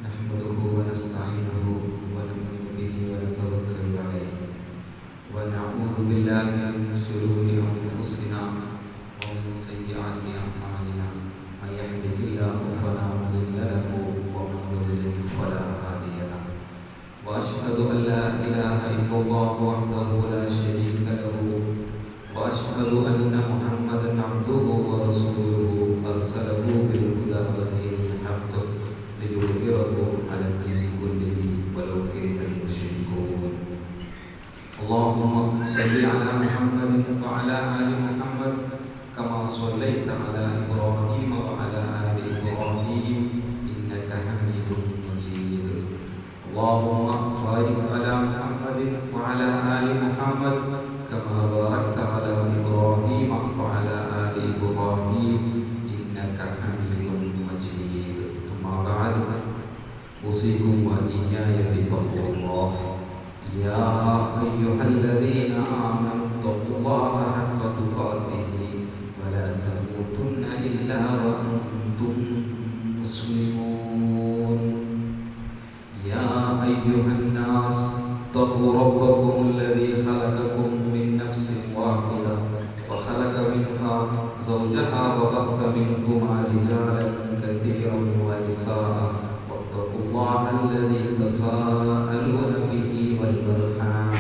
نحمده ونستعينه ونؤمن به ونتوكل عليه ونعوذ بالله من شرور أنفسنا ومن سيئات أعمالنا من يهده الله فلا مضل له ومن يضلل فلا هادي له وأشهد أن لا إله إلا الله وحده لا شريك له وأشهد أن محمدا عبده ورسوله أرسله بالهدى ودين الحق ليظهره على الدين كله ولو كره المشركون. اللهم صل على محمد وعلى آل محمد كما صليت على إبراهيم وعلى آل إبراهيم إنك حميد مجيد. اللهم بارك على محمد وعلى آل محمد كما باركت على إبراهيم وعلى آل إبراهيم إنك حميد مجيد. ثم بعد أوصيكم وإياي بتقوى الله يا أيها الذين آمنوا اتقوا الله حق تقاته ولا تموتن إلا وأنتم مسلمون. يا أيها الناس اتقوا ربكم الذي خلقكم من نفس واحدة وخلق منها زوجها وبث منهما رجالا كثيرا ونساء واتقوا الله الذي تساءلون به والأرحام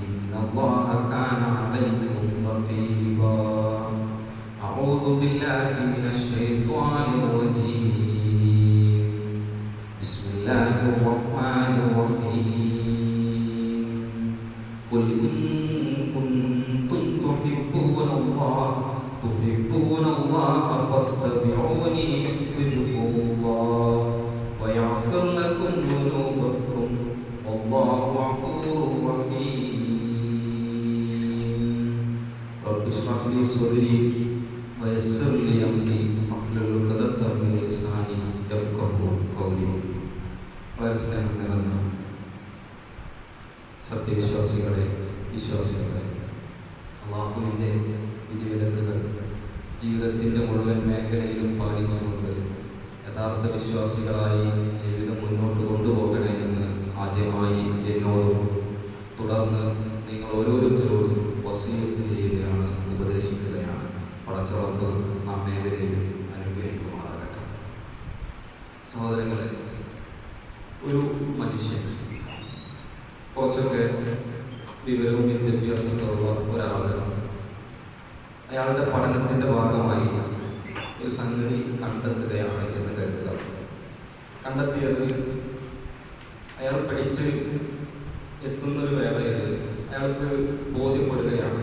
إن الله كان عليكم رقيبا. أعوذ بالله من الشيطان الرجيم. بسم الله الرحمن الرحيم. قل إن كنتم تحبون الله فاتبعوني يحببكم الله ويغفر لكم ذنوبكم والله غفور رحيم. رب اشرح لي صدري ويسر لي أمري واحلل عقدة من لساني يفقهوا قولي. വളരെ സ്നേഹം നിറഞ്ഞ സത്യവിശ്വാസികളെ, വിശ്വാസികളെ, അല്ലാഹുവിൻ്റെ വിധിവിലക്കുകൾ ജീവിതത്തിൻ്റെ മുഴുവൻ മേഖലയിലും പാലിച്ചുകൊണ്ട് യഥാർത്ഥ വിശ്വാസികളായി ജീവിതം മുന്നോട്ട് കൊണ്ടുപോകണേ എന്ന് ആദ്യമായി എന്നോടും തുടർന്ന് നിങ്ങൾ ഓരോരുത്തരോടും വസിയത്ത് ചെയ്യുകയാണ്, ഉപദേശിക്കുകയാണ്. പടച്ചറപ്പ് നാം മേഖലയിലും അനുഗ്രഹിക്കുമാറാകട്ടെ. സഹോദരങ്ങളെ, ഒരു മനുഷ്യൻ കുറച്ചൊക്കെ വിവരവും വിദ്യാഭ്യാസമുള്ള ഒരാളാണ്. അയാളുടെ പഠനത്തിൻ്റെ ഭാഗമായി ഒരു സംഗതി കണ്ടെത്തുകയാണ് എന്ന് കരുതുക. കണ്ടെത്തിയത് അയാൾ പഠിച്ച് എത്തുന്നൊരു വേളയിൽ അയാൾക്ക് ബോധ്യപ്പെടുകയാണ്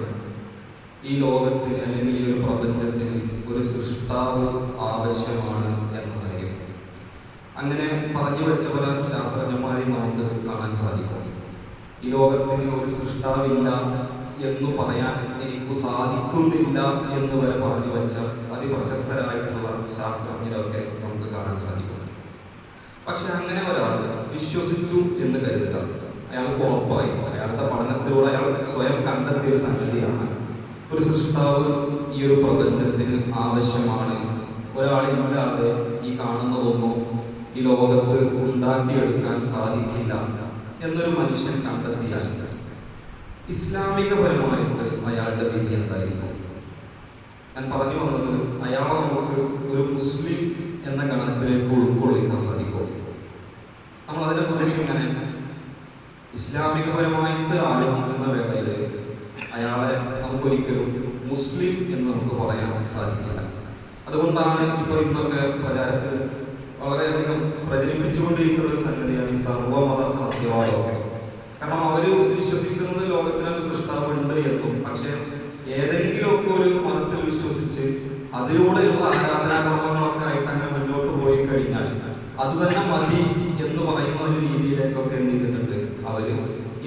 ഈ ലോകത്തിന് അല്ലെങ്കിൽ ഈ ഒരു പ്രപഞ്ചത്തിന് ഒരു സൃഷ്ടാവ് ആവശ്യമാണ് എന്ന കാര്യം. അങ്ങനെ പറഞ്ഞു വെച്ച പല ശാസ്ത്രജ്ഞന്മാരെയും നമുക്ക് കാണാൻ സാധിക്കും. ഈ ലോകത്തിന് ഒരു സൃഷ്ടാവില്ല എന്ന് പറയാൻ എനിക്ക് സാധിക്കുന്നില്ല എന്ന് വരെ പറഞ്ഞു വെച്ച അതിപ്രശസ്തരായിട്ടുള്ള ശാസ്ത്രജ്ഞരൊക്കെ നമുക്ക് കാണാൻ സാധിക്കും. പക്ഷെ അങ്ങനെ ഒരാൾ വിശ്വസിച്ചു എന്ന് കരുതുക, അയാൾക്ക് ഉറപ്പായി അയാളുടെ പഠനത്തിലൂടെ അയാൾ സ്വയം കണ്ടെത്തിയ ഒരു സംഗതിയാണ് ഒരു സൃഷ്ടാവ് ഈ ഒരു പ്രപഞ്ചത്തിന് ആവശ്യമാണ്, ഒരാളില്ലാതെ ഈ കാണുന്നതൊന്നും ഈ ലോകത്ത് ഉണ്ടാക്കിയെടുക്കാൻ സാധിക്കില്ല എന്നൊരു മനുഷ്യൻ കണ്ടെത്തിയാൽ ഇസ്ലാമികപരമായിട്ട് അയാളുടെ വിധി എന്തായിരിക്കും? ഞാൻ പറഞ്ഞു വന്നത്, അയാളെ നമുക്ക് ഒരു മുസ്ലിം എന്ന ഗണത്തിലേക്ക് ഉൾക്കൊള്ളിക്കാൻ സാധിക്കും. നമ്മൾ അതിനെക്കുറിച്ച് ഇങ്ങനെ ഇസ്ലാമികപരമായിട്ട് ആലോചിക്കുന്ന വേളയിൽ അയാളെ നമുക്കൊരിക്കലും മുസ്ലിം എന്ന് നമുക്ക് പറയാൻ സാധിക്കില്ല. അതുകൊണ്ടാണ് ഇപ്പോൾ ഇന്നൊക്കെ പ്രചാരത്തിൽ വളരെയധികം പ്രചരിപ്പിച്ചുകൊണ്ടിരിക്കുന്ന ഒരു സംഗതിയാണ് ഈ സർവമത സത്യവാദമൊക്കെ. കാരണം അവർ വിശ്വസിക്കുന്നത് ലോകത്തിനൊരു സൃഷ്ടാവ് ഉണ്ട് എന്നും, പക്ഷെ ഏതെങ്കിലുമൊക്കെ ഒരു മതത്തിൽ വിശ്വസിച്ച് അതിലൂടെയുള്ള ആരാധനാകർമ്മങ്ങളൊക്കെ ആയിട്ട് അങ്ങനെ മുന്നോട്ട് പോയി കഴിഞ്ഞാൽ അത് തന്നെ മതി എന്ന് പറയുന്ന ഒരു രീതിയിലേക്കൊക്കെ എന്ത് ചെയ്തിട്ടുണ്ട്, അവർ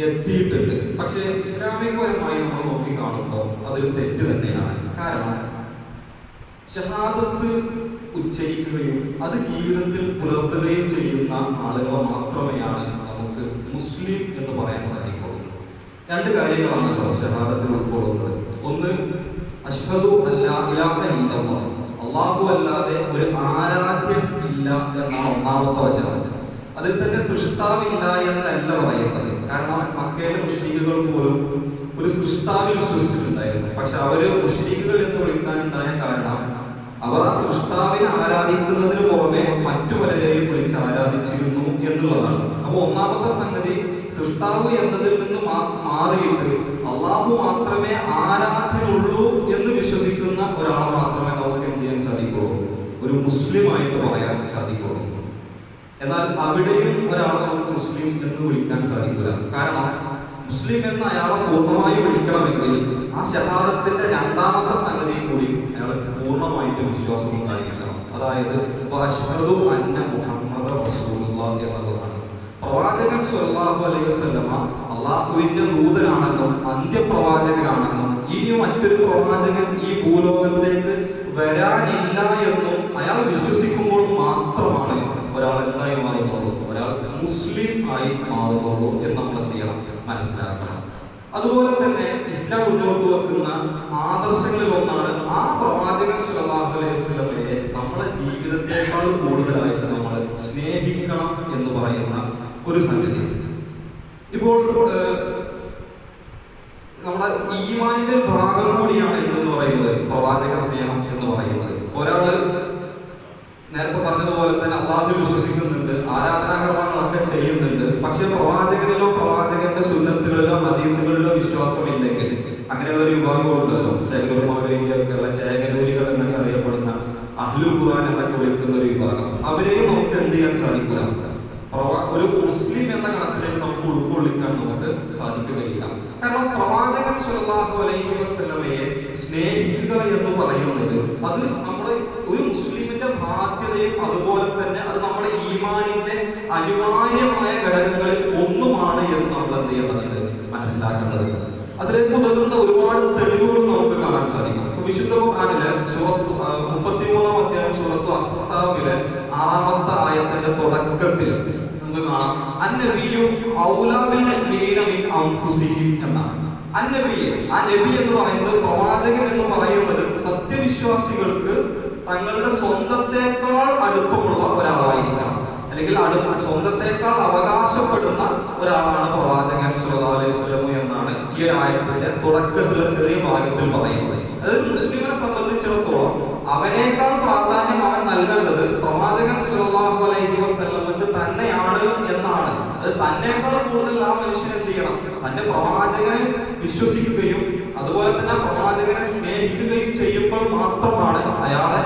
എത്തിയിട്ടുണ്ട്. പക്ഷെ ഇസ്ലാമികപരമായി നമ്മൾ നോക്കിക്കാണുമ്പോൾ അതൊരു തെറ്റ് തന്നെയാണ്. കാരണം ഷഹാദത്ത് ഉച്ചരിക്കുകയും അത് ജീവിതത്തിൽ പുലർത്തുകയും ചെയ്യുന്ന ആളുകൾ മാത്രമേയാണ് നമുക്ക് മുസ്ലിം എന്ന് പറയാൻ സാധിക്കുള്ളൂ. രണ്ട് കാര്യങ്ങളാണല്ലോ ഷഹാദത്തിൽ ഉൾക്കൊള്ളുന്നത്. ഒന്ന്, അശ്ഹദു അല്ലാ ഇലാഹ ഇല്ലല്ലാഹ്, അല്ലാഹു അല്ലാതെ ഒരു ആരാധ്യൻ ഇല്ല എന്നാണ് ഒന്നാമത്തെ വചനം. അതിൽ തന്നെ സൃഷ്ടാവില്ല എന്നല്ല പറയുന്നത്. കാരണം മക്കയിലെ മുശ്രിക്കുകൾ പോലും ഒരു സൃഷ്ടാവിൽ വിശ്വസിച്ചിട്ടുണ്ടായിരുന്നു. പക്ഷെ അവര് മുശ്രിക്കുകൾ എന്ന് വിളിക്കാനുണ്ടായ കാരണം അവർ ആ സൃഷ്ടാവിനെ ആരാധിക്കുന്നതിന് പുറമെ മറ്റു പലരെയും വിളിച്ച് ആരാധിച്ചിരുന്നു എന്നുള്ളതാണ്. അപ്പൊ ഒന്നാമത്തെ സംഗതി, സൃഷ്ടാവ് എന്നതിൽ നിന്ന് മാറിയിട്ട് അള്ളാഹു മാത്രമേ ആരാധനുള്ളൂ എന്ന് വിശ്വസിക്കുന്ന ഒരാളെ മാത്രമേ നമുക്ക് എന്ത് ചെയ്യാൻ സാധിക്കുള്ളൂ, ഒരു മുസ്ലിമായിട്ട് പറയാൻ സാധിക്കുള്ളൂ. എന്നാൽ അവിടെയും ഒരാളെ നമുക്ക് മുസ്ലിം എന്ന് വിളിക്കാൻ സാധിക്കില്ല. കാരണം മുസ്ലിം എന്ന് അയാളെ പൂർണ്ണമായി വിളിക്കണമെങ്കിൽ ആ ഷഹാദത്തിന്റെ രണ്ടാമത്തെ സംഗതി കൂടി അയാൾക്ക് പൂർണ്ണമായിട്ട് വിശ്വാസം ഉണ്ടായിരിക്കണം. അതായത് അശ്ഹദു അന്ന മുഹമ്മദ റസൂലുള്ളാഹി എന്നുള്ളതാണ്. പ്രവാചകൻ സ്വല്ലല്ലാഹു അലൈഹി വസല്ലമ അള്ളാഹുവിന്റെ ദൂതനാണെന്നും അന്ത്യപ്രവാചകനാണെന്നും ഇനി മറ്റൊരു പ്രവാചകൻ ഈ ഭൂലോകത്തേക്ക് വരാനില്ല എന്നും അയാൾ വിശ്വസിക്കുമ്പോൾ മാത്രമാണ് ഒരാൾ എന്തായി മാറുന്നുള്ളൂ, ഒരാൾ മുസ്ലിം ആയി മാറുന്നുള്ളൂ എന്ന് നമ്മൾ എന്ത് ചെയ്യണം, മനസ്സിലാക്കണം. അതുപോലെ തന്നെ ഇസ്ലാം മുന്നോട്ട് വെക്കുന്ന ആദർശങ്ങളിൽ ഒന്നാണ് ആ പ്രവാചകൻ സ്വല്ലല്ലാഹു അലൈഹി വസല്ലമയെ നമ്മുടെ ജീവിതത്തെക്കാൾ കൂടുതലായിട്ട് നമ്മൾ സ്നേഹിക്കണം എന്ന് പറയുന്ന ഒരു സംഗതി. ഇപ്പോൾ നമ്മുടെ ഈമാനിന്റെ ഒരു ഭാഗം കൂടിയാണ് എന്തെന്ന് പറയുന്നത് പ്രവാചക സ്നേഹം എന്ന് പറയുന്നത്. ഒരാള് നേരത്തെ പറഞ്ഞതുപോലെ തന്നെ അള്ളാഹുവിൽ വിശ്വസിക്കുന്നുണ്ട്, ആരാധനാകർമ്മങ്ങളൊക്കെ ചെയ്യുന്നുണ്ട്, പക്ഷെ പ്രവാചകനിലോ പ്രവാചകന്റെ സുന്നത്തുകളിലോ ഹദീസുകളിലോ വിശ്വാസമില്ലെങ്കിൽ, അങ്ങനെയുള്ള ഒരു വിഭാഗം ഉണ്ടല്ലോ, ചേകനൂരിയൊക്കെയുള്ള ചേകനൂരികൾ എന്നൊക്കെ അറിയപ്പെടുന്ന അഹ്ലുൽ ഖുർആൻ എന്നൊക്കെ വിളിക്കുന്ന ഒരു വിഭാഗം, അവരെയും നമുക്ക് എന്ത് ചെയ്യാൻ സാധിക്കില്ല, ഒരു മുസ്ലിം എന്ന ഗണത്തിലേക്ക് നമുക്ക് ഉൾക്കൊള്ളിക്കാൻ നമുക്ക് സാധിക്കുകയില്ല. കാരണം പ്രവാചകൻ സ്വല്ലല്ലാഹു അലൈഹി വസല്ലമയെ സ്നേഹിക്കുക എന്ന് പറയുന്നത് അത് നമ്മുടെ ഒരു മുസ്ലിമിന്റെ ബാധ്യതയും അതുപോലെ തന്നെ അത് നമ്മുടെ ഈമാനിന്റെ അനിവാര്യമായ ഘടകങ്ങളിൽ ഒന്നുമാണ് എന്ന് നമ്മൾ എന്ത് ചെയ്യേണ്ടതുണ്ട്, മനസ്സിലാക്കേണ്ടത്. അതിലേക്ക് ഉതകുന്ന ഒരുപാട് തെളിവുകൾ നമുക്ക് കാണാൻ സാധിക്കും. വിശുദ്ധ ഖുർആനിലെ സൂറത്ത് 33-ാം അധ്യായം സൂറത്ത് അഹ്സാബിലെ 6-ാമത്തെ ആയത്തിന്റെ തുടക്കത്തിൽ നമുക്ക് കാണാം അന്നബിയു ഔലാ ബിൽ മുഅ്മിനീന മിൻ അൻഫുസിഹിം എന്നാണ്. അന്നബിയെ, ആ നബി എന്ന് പറയുന്നത്, പ്രവാചകൻ എന്ന് പറയുന്നത് സത്യവിശ്വാസികൾക്ക് തങ്ങളുടെ സ്വന്തത്തെക്കാൾ അടുപ്പമുള്ള ഒരാളായിരിക്കണം, അല്ലെങ്കിൽ സ്വന്തത്തെക്കാൾ അവകാശപ്പെടുന്ന ഒരാളാണ് പ്രവാചകൻ സ്വല്ലല്ലാഹു അലൈഹി വസല്ലം എന്നാണ് ഈ ഒരു ആയത്തിന്റെ തുടക്കത്തിലെ ചെറിയ ഭാഗത്തിൽ പറയുന്നത്. അതായത് മുസ്ലിമിനെ സംബന്ധിച്ചിടത്തോളം അവനേക്കാൾ പ്രാധാന്യം അവൻ നൽകേണ്ടത് പ്രവാചകൻ സ്വല്ലല്ലാഹു അലൈഹി വസല്ലമക്ക് തന്നെയാണ് എന്നാണ്. അത് തന്നേക്കാൾ കൂടുതൽ ആ മനുഷ്യൻ എന്ത് ചെയ്യണം, തന്റെ പ്രവാചകനെ വിശ്വസിക്കുകയും അതുപോലെ തന്നെ പ്രവാചകനെ സ്നേഹിക്കുകയും ചെയ്യുമ്പോൾ മാത്രമാണ് അയാളെ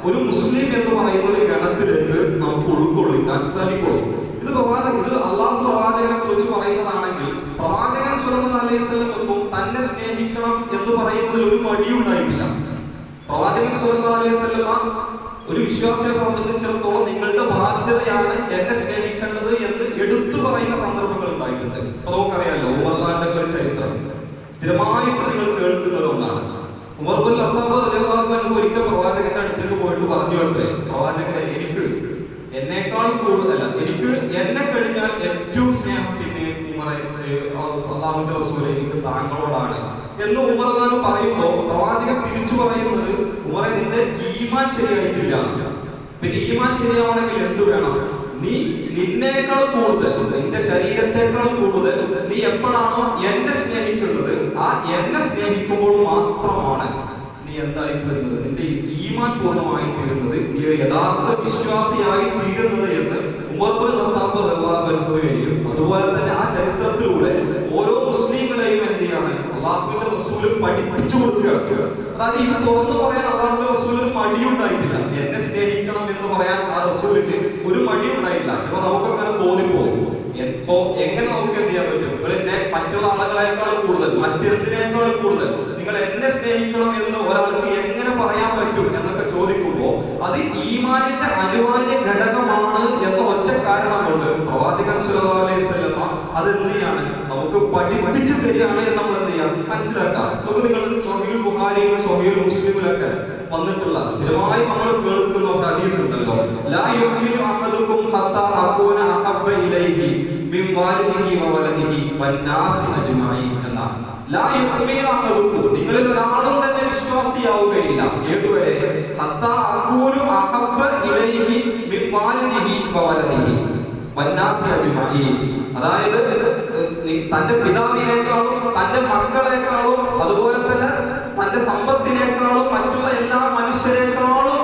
ഒരു മുസ്ലിം എന്ന് പറയുന്ന ഒരു ഗണത്തിലേക്ക് നമുക്ക് ഉൾക്കൊള്ളിക്കാൻ സാധിക്കുള്ളൂ. ഇത് അള്ളാഹു പ്രവാചകനെ കുറിച്ച് പറയുന്നതാണെങ്കിൽ പ്രവാചകൻ സ്വല്ലല്ലാഹു അലൈഹി വസല്ലം തന്നെ സ്നേഹിക്കണം എന്ന് പറയുന്നതിൽ ഒരു മടിയുണ്ടായിട്ടില്ല. പ്രവാചകൻ സ്വല്ലല്ലാഹു അലൈഹി വസല്ലം ഒരു വിശ്വാസിയെ സംബന്ധിച്ചിടത്തോളം നിങ്ങളുടെ ബാധ്യതയാണ് എന്നെ സ്നേഹിക്കേണ്ടത് എന്ന് എടുത്തു പറയുന്ന സന്ദർഭങ്ങൾ ഉണ്ടായിട്ടുണ്ട്. അപ്പൊ നമുക്കറിയാലോ ഉമർലാന്റെ ഒരു ചരിത്രം സ്ഥിരമായിട്ട് നിങ്ങൾ കേൾക്കുന്ന ഒന്നാണ്. ഉമർ ബിൻ ഖത്താബ് റളിയല്ലാഹു അൻഹു ഒരിക്കൽ പ്രവാചകന്റെ അടുത്തേക്ക് പോയിട്ട് പറഞ്ഞു അത്രേ, പ്രവാചകനെ എനിക്ക് എന്നേക്കാൾ കൂടുതലല്ല, എനിക്ക് എന്നെ കഴിഞ്ഞാൽ ഏറ്റവും സ്നേഹം പിന്നെ ഉമറെ അള്ളാഹുവിന്റെ റസൂലെ എനിക്ക് താങ്കളോടാണ് എന്ന് ഉമർ പറയുമ്പോൾ പ്രവാചകൻ തിരിച്ചു പറയുന്നത്, ഉമറെ നിന്റെ ഈമാൻ ശരിയായിട്ടില്ല. പിന്നെ ഈമാൻ ശരിയാവണമെങ്കിൽ എന്ത് വേണം, നീ നിന്നേക്കാൾ കൂടുതൽ, നിന്റെ ശരീരത്തെക്കാൾ കൂടുതൽ നീ എപ്പോഴാണോ എന്നെ സ്നേഹിക്കുന്നത്, ആ എന്നെ സ്നേഹിക്കുമ്പോൾ മാത്രമാണ് നീ എന്തായി തീരുന്നത്, നിന്റെ ഈമാൻ പൂർണ്ണമായി തീരുന്നത്, നീ ഒരു യഥാർത്ഥ വിശ്വാസിയായി തീരുന്നത് എന്ന് ഉമർ ബിൻ ഖത്താബ് റളിയല്ലാഹു അൻഹുയെയും അതുപോലെ തന്നെ ആ ചരിത്രത്തിലൂടെ ഓരോ മുസ്ലിങ്ങളെയും എന്ത് ചെയ്യാണ് അള്ളാഹുവിന്റെ റസൂൽ പഠിപ്പിച്ചു കൊടുക്കുകയാണ്. അതായത് ഇത് തുറന്നു പറയാൻ അള്ളാഹുവിന്റെ റസൂൽ ഒരു മടിയുണ്ടായിട്ടില്ല, എന്നെ സ്നേഹിക്കണം എന്ന് പറയാൻ ആ റസൂലിന് ഒരു മടിയുണ്ടായിട്ടില്ല. ചിലപ്പോൾ നമുക്കൊക്കെ അങ്ങനെ തോന്നിപ്പോകും, ഇപ്പോ എങ്ങനെ നമുക്ക് എന്ത് ചെയ്യാൻ പറ്റും, നിങ്ങൾ മറ്റുള്ള ആളുകളെക്കാൾ കൂടുതൽ, മറ്റെന്തിനേക്കാൾ കൂടുതൽ നിങ്ങൾ എന്നെ സ്നേഹിക്കണം എന്ന് ഒരാൾക്ക് എങ്ങനെ പറയാൻ പറ്റും എന്നൊക്കെ ചോദിക്കുമ്പോൾ അത് ഈമാനിന്റെ അനിവാര്യ ഘടകമാണ് എന്ന ഒറ്റ കാരണം കൊണ്ട് പ്രവാചകൻ സ്വല്ലല്ലാഹു അലൈഹി വസല്ലം അത് എന്ത് ചെയ്യാണ്, നമുക്ക് പഠിപ്പിച്ചു തരികയാണ് എന്ന് നമ്മൾ എന്ത് ചെയ്യാം, മനസ്സിലാക്കാം. നമുക്ക് നിങ്ങൾ സ്വഹീഹുൽ ബുഖാരിയിലും സ്വഹീഹുൽ മുസ്ലിമിലൊക്കെ വന്നിട്ടുള്ള സ്ഥിരമായി നമ്മൾ കേൾക്കുന്ന ഒരു ഹദീസ് ഉണ്ടല്ലോ, ലാ യുഅ്മിനു അഹദുക്കും ഹത്താ അകൂന അഹബ്ബ ഇലൈഹി മിൻ വാലിദിഹി വ വലദിഹി വന്നാസി അജ്മഈൻ എന്നാണ്. ലാ യുഅ്മിനു അഹദുക്കും, നിങ്ങളിൽ ഒരാളും തന്നെ വിശ്വാസിയാവുകയില്ല ഏതുവരെ, ഹത്താ അകൂന അഹബ്ബ ഇലൈഹി മിൻ വാലിദിഹി വ വലദിഹി, വന്നാസി അജ്മഈൻ. അതായത് തന്റെ പിതാവിനേക്കാളും തന്റെ മക്കളെക്കാളും അതുപോലെ തന്നെ തന്റെ സമ്പത്തിനേക്കാളും മറ്റുള്ള എല്ലാ മനുഷ്യരെക്കാളും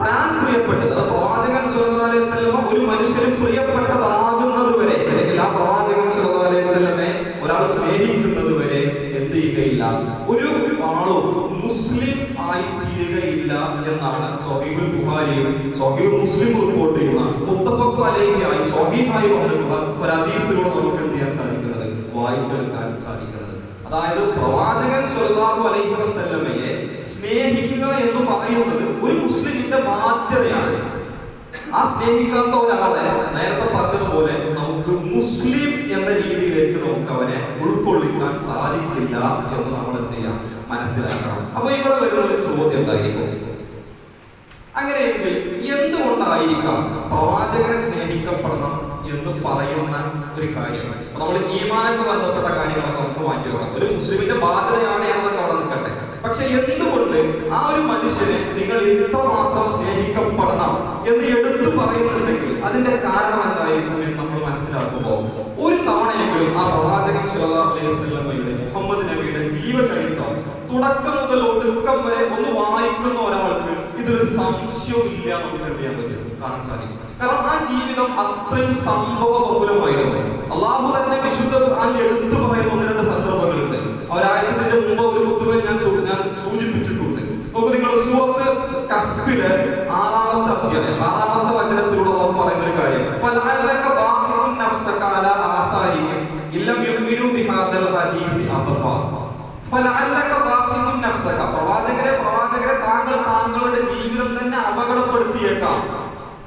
താൻ പ്രിയപ്പെട്ടത്, അത് പ്രവാചകൻ സ്വല്ലല്ലാഹു അലൈഹി വസല്ലം ഒരു മനുഷ്യന് പ്രിയപ്പെട്ടതാകുന്നത് വരെ, അല്ലെങ്കിൽ ആ പ്രവാചകൻ സ്വല്ലല്ലാഹു അലൈഹി വസല്ലമെ ഒരാൾ സ്നേഹിക്കുന്നത് വരെ എന്ത് ചെയ്യുകയില്ല, ഒരു ആളും മുസ്ലിം ആയി തീരുകയില്ല എന്നാണ് സ്വഹീഹുൽ ബുഖാരിയും സ്വഹീഹുൽ മുസ്ലിം റിപ്പോർട്ട് ചെയ്യുന്ന മുത്തഫഖ് അലൈഹിയായി സ്വഹീഹായി വന്നിട്ടുള്ള ഒരു ഹദീസിലൂടെ നമുക്ക് എന്ത് ചെയ്യാൻ സാധിക്കുന്നത്, വായിച്ചെടുക്കാൻ സാധിക്കുന്നത്. അതായത് പ്രവാചകൻ സ്വല്ലല്ലാഹു അലൈഹി വസല്ലമയെ സ്നേഹിക്കുക എന്ന് പറയുന്നത് ഒരു മുസ്ലിമിന്റെ ബാധ്യതയാണ്. ആ സ്നേഹിക്കാത്ത ഒരാളെ നേരത്തെ പറഞ്ഞതുപോലെ നമുക്ക് മുസ്ലിം എന്ന രീതിയിലേക്ക് നമുക്ക് അവനെ ഉൾക്കൊള്ളിക്കാൻ സാധിക്കില്ല എന്ന് നമ്മൾ എന്ത് ചെയ്യാം, മനസ്സിലാക്കണം. അപ്പൊ ഇവിടെ വരുന്ന ഒരു ചോദ്യം എന്തായിരിക്കും, അങ്ങനെയെങ്കിൽ എന്തുകൊണ്ടായിരിക്കാം പ്രവാചകനെ സ്നേഹിക്കപ്പെടണം എന്ന് പറയുന്ന ഒരു കാര്യം? അപ്പൊ നമ്മൾ ഈമാനൊക്കെ ബന്ധപ്പെട്ട കാര്യങ്ങളൊക്കെ നമുക്ക് മാറ്റി വെക്കാം. ഒരു മുസ്ലിമിന്റെ ബാധ്യതയാണ് എന്നൊക്കെ അവിടെ നിൽക്കട്ടെ. പക്ഷെ എന്തുകൊണ്ട് ആ ഒരു മനുഷ്യനെ നിങ്ങൾ ഇത്രമാത്രം സ്നേഹിക്കപ്പെടണം എന്ന് എടുത്തു പറയുന്നുണ്ടെങ്കിൽ അതിന്റെ കാരണം എന്തായിരിക്കും എന്ന് നമ്മൾ മനസ്സിലാക്കുമ്പോൾ, ഒരു തവണയെങ്കിലും ആ പ്രവാചകൻ സ്വല്ലല്ലാഹു അലൈഹി വസല്ലമയുടെ മുഹമ്മദ് നബിയുടെ ജീവചരിത്രം തുടക്കം മുതൽ ഒടുക്കം വരെ ഒന്ന് വായിക്കുന്ന ഒരാൾക്ക് ഇതിലൊരു സംശയവും ഇല്ല നമുക്ക് എന്ത് ചെയ്യാൻ പറ്റും, കാണാൻ സാധിക്കും. കാരണം ആ ജീവിതം അത്രയും സംഭവ ബഹുലമായിരുന്നു. അള്ളാഹു തന്നെ വിശുദ്ധ ഖുർആനിൽ എടുത്തു പറയുന്ന ഒന്ന് രണ്ട് സന്ദർഭങ്ങളുണ്ട്. ഒരായത്തിന്റെ മുമ്പ് ഒരു കുത്തുബയിൽ ഞാൻ സൂചിപ്പിച്ചിട്ടുണ്ട്. നോക്കൂ നിങ്ങൾ, സൂറത്ത് കഹ്ഫിലെ 6-ാമത്തെ അധ്യായം 6-ാമത്തെ വചനത്തിലൂടെ അള്ളാഹു പറയുന്ന ഒരു കാര്യം, ഫലഅല്ലക ബാഖിഉൻ നഫ്സക അലാ ആഥാരിഹിം ഇല്ലം യുമിനു ബിഹാദൽ ഹദീസ് അസഫ. ഫലഅല്ലക ബാഖിഉൻ നഫ്സക, പ്രവാചകരെ താങ്കളുടെ ജീവിതം തന്നെ അപകടപ്പെടുത്തിയേക്കാം.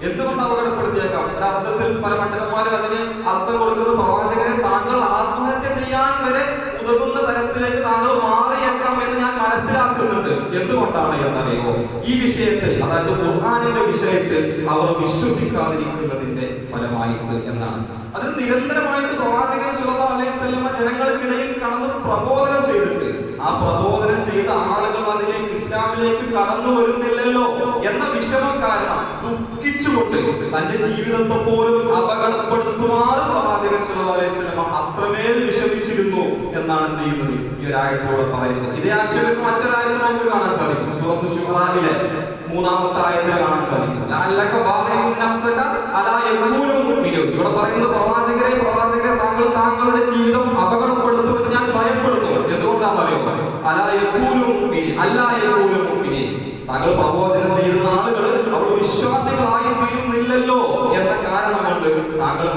എന്തുകൊണ്ട് അപകടപ്പെടുത്തിയേക്കാം? ഒരർത്ഥത്തിൽ പല പണ്ഡിതന്മാരും അതിന് അർത്ഥം കൊടുക്കുന്നത് പ്രവാചകരെ താങ്കൾ ആത്മഹത്യ ചെയ്യാൻ വരെ ഉതകുന്ന തരത്തിലേക്ക് താങ്കൾ മാറിയേക്കാം എന്ന് ഞാൻ മനസ്സിലാക്കുന്നുണ്ട്. എന്തുകൊണ്ടാണ് എന്നറിയുമോ? ഈ വിഷയത്തിൽ, അതായത് ഖുർആനിന്റെ വിഷയത്തിൽ അവർ വിശ്വസിക്കാതിരിക്കുന്നതിന്റെ ഫലമായിട്ട് എന്നാണ്. അത് നിരന്തരമായിട്ട് പ്രവാചകൻ സ്വല്ലല്ലാഹു അലൈഹി വസല്ലം ജനങ്ങൾക്കിടയിൽ കടന്ന് പ്രബോധനം ചെയ്തിട്ട് ആ പ്രബോധനം ചെയ്ത ആളുകൾ അതിലേക്ക് ഇസ്ലാമിലേക്ക് കടന്നു വരുന്നില്ലല്ലോ എന്ന വിഷമം കാരണം ദുഃഖിച്ചുകൊണ്ട് തന്റെ ജീവിതത്തെ പോലും അപകടപ്പെടുത്തുമാറ് പ്രവാചകൻ സ്വല്ലല്ലാഹു അലൈഹി വസല്ലം അത്രമേൽ വിഷമിച്ചിരുന്നു എന്നാണ് എന്ത് ചെയ്യുന്നത് ഈ ഒരു ആയത്തിലൂടെ പറയുന്നത്. ഇതേ ആശയം മറ്റൊരായത്തിൽ നമുക്ക് കാണാൻ സാധിക്കും. സൂറത്ത് ശുആറയിലെ 3-ാമത്തെ ആയത്തിൽ കാണാൻ സാധിക്കും. ലഅല്ലക ബാഖിഉൻ നഫ്സക അലാ യകൂനു മുഅ്മിനൂൻ. ഇവിടെ പറയുന്നത് പ്രവാചകരെ താങ്കളുടെ ജീവിതം അപകടപ്പെടുത്തുമെന്ന് ഞാൻ ഭയപ്പെടുന്നു. എന്തുകൊണ്ടാണെന്നറിയോ? അലാ യകൂനു മുഅ്മിനീൻ, അല്ലാ യകൂനു മുഅ്മിനീൻ. താങ്കൾ പ്രബോധനം ചെയ്യുന്ന ആളുകൾ അവർ വിശ്വാസികളായി തീരുന്നില്ലല്ലോ എന്ന കാരണം കൊണ്ട്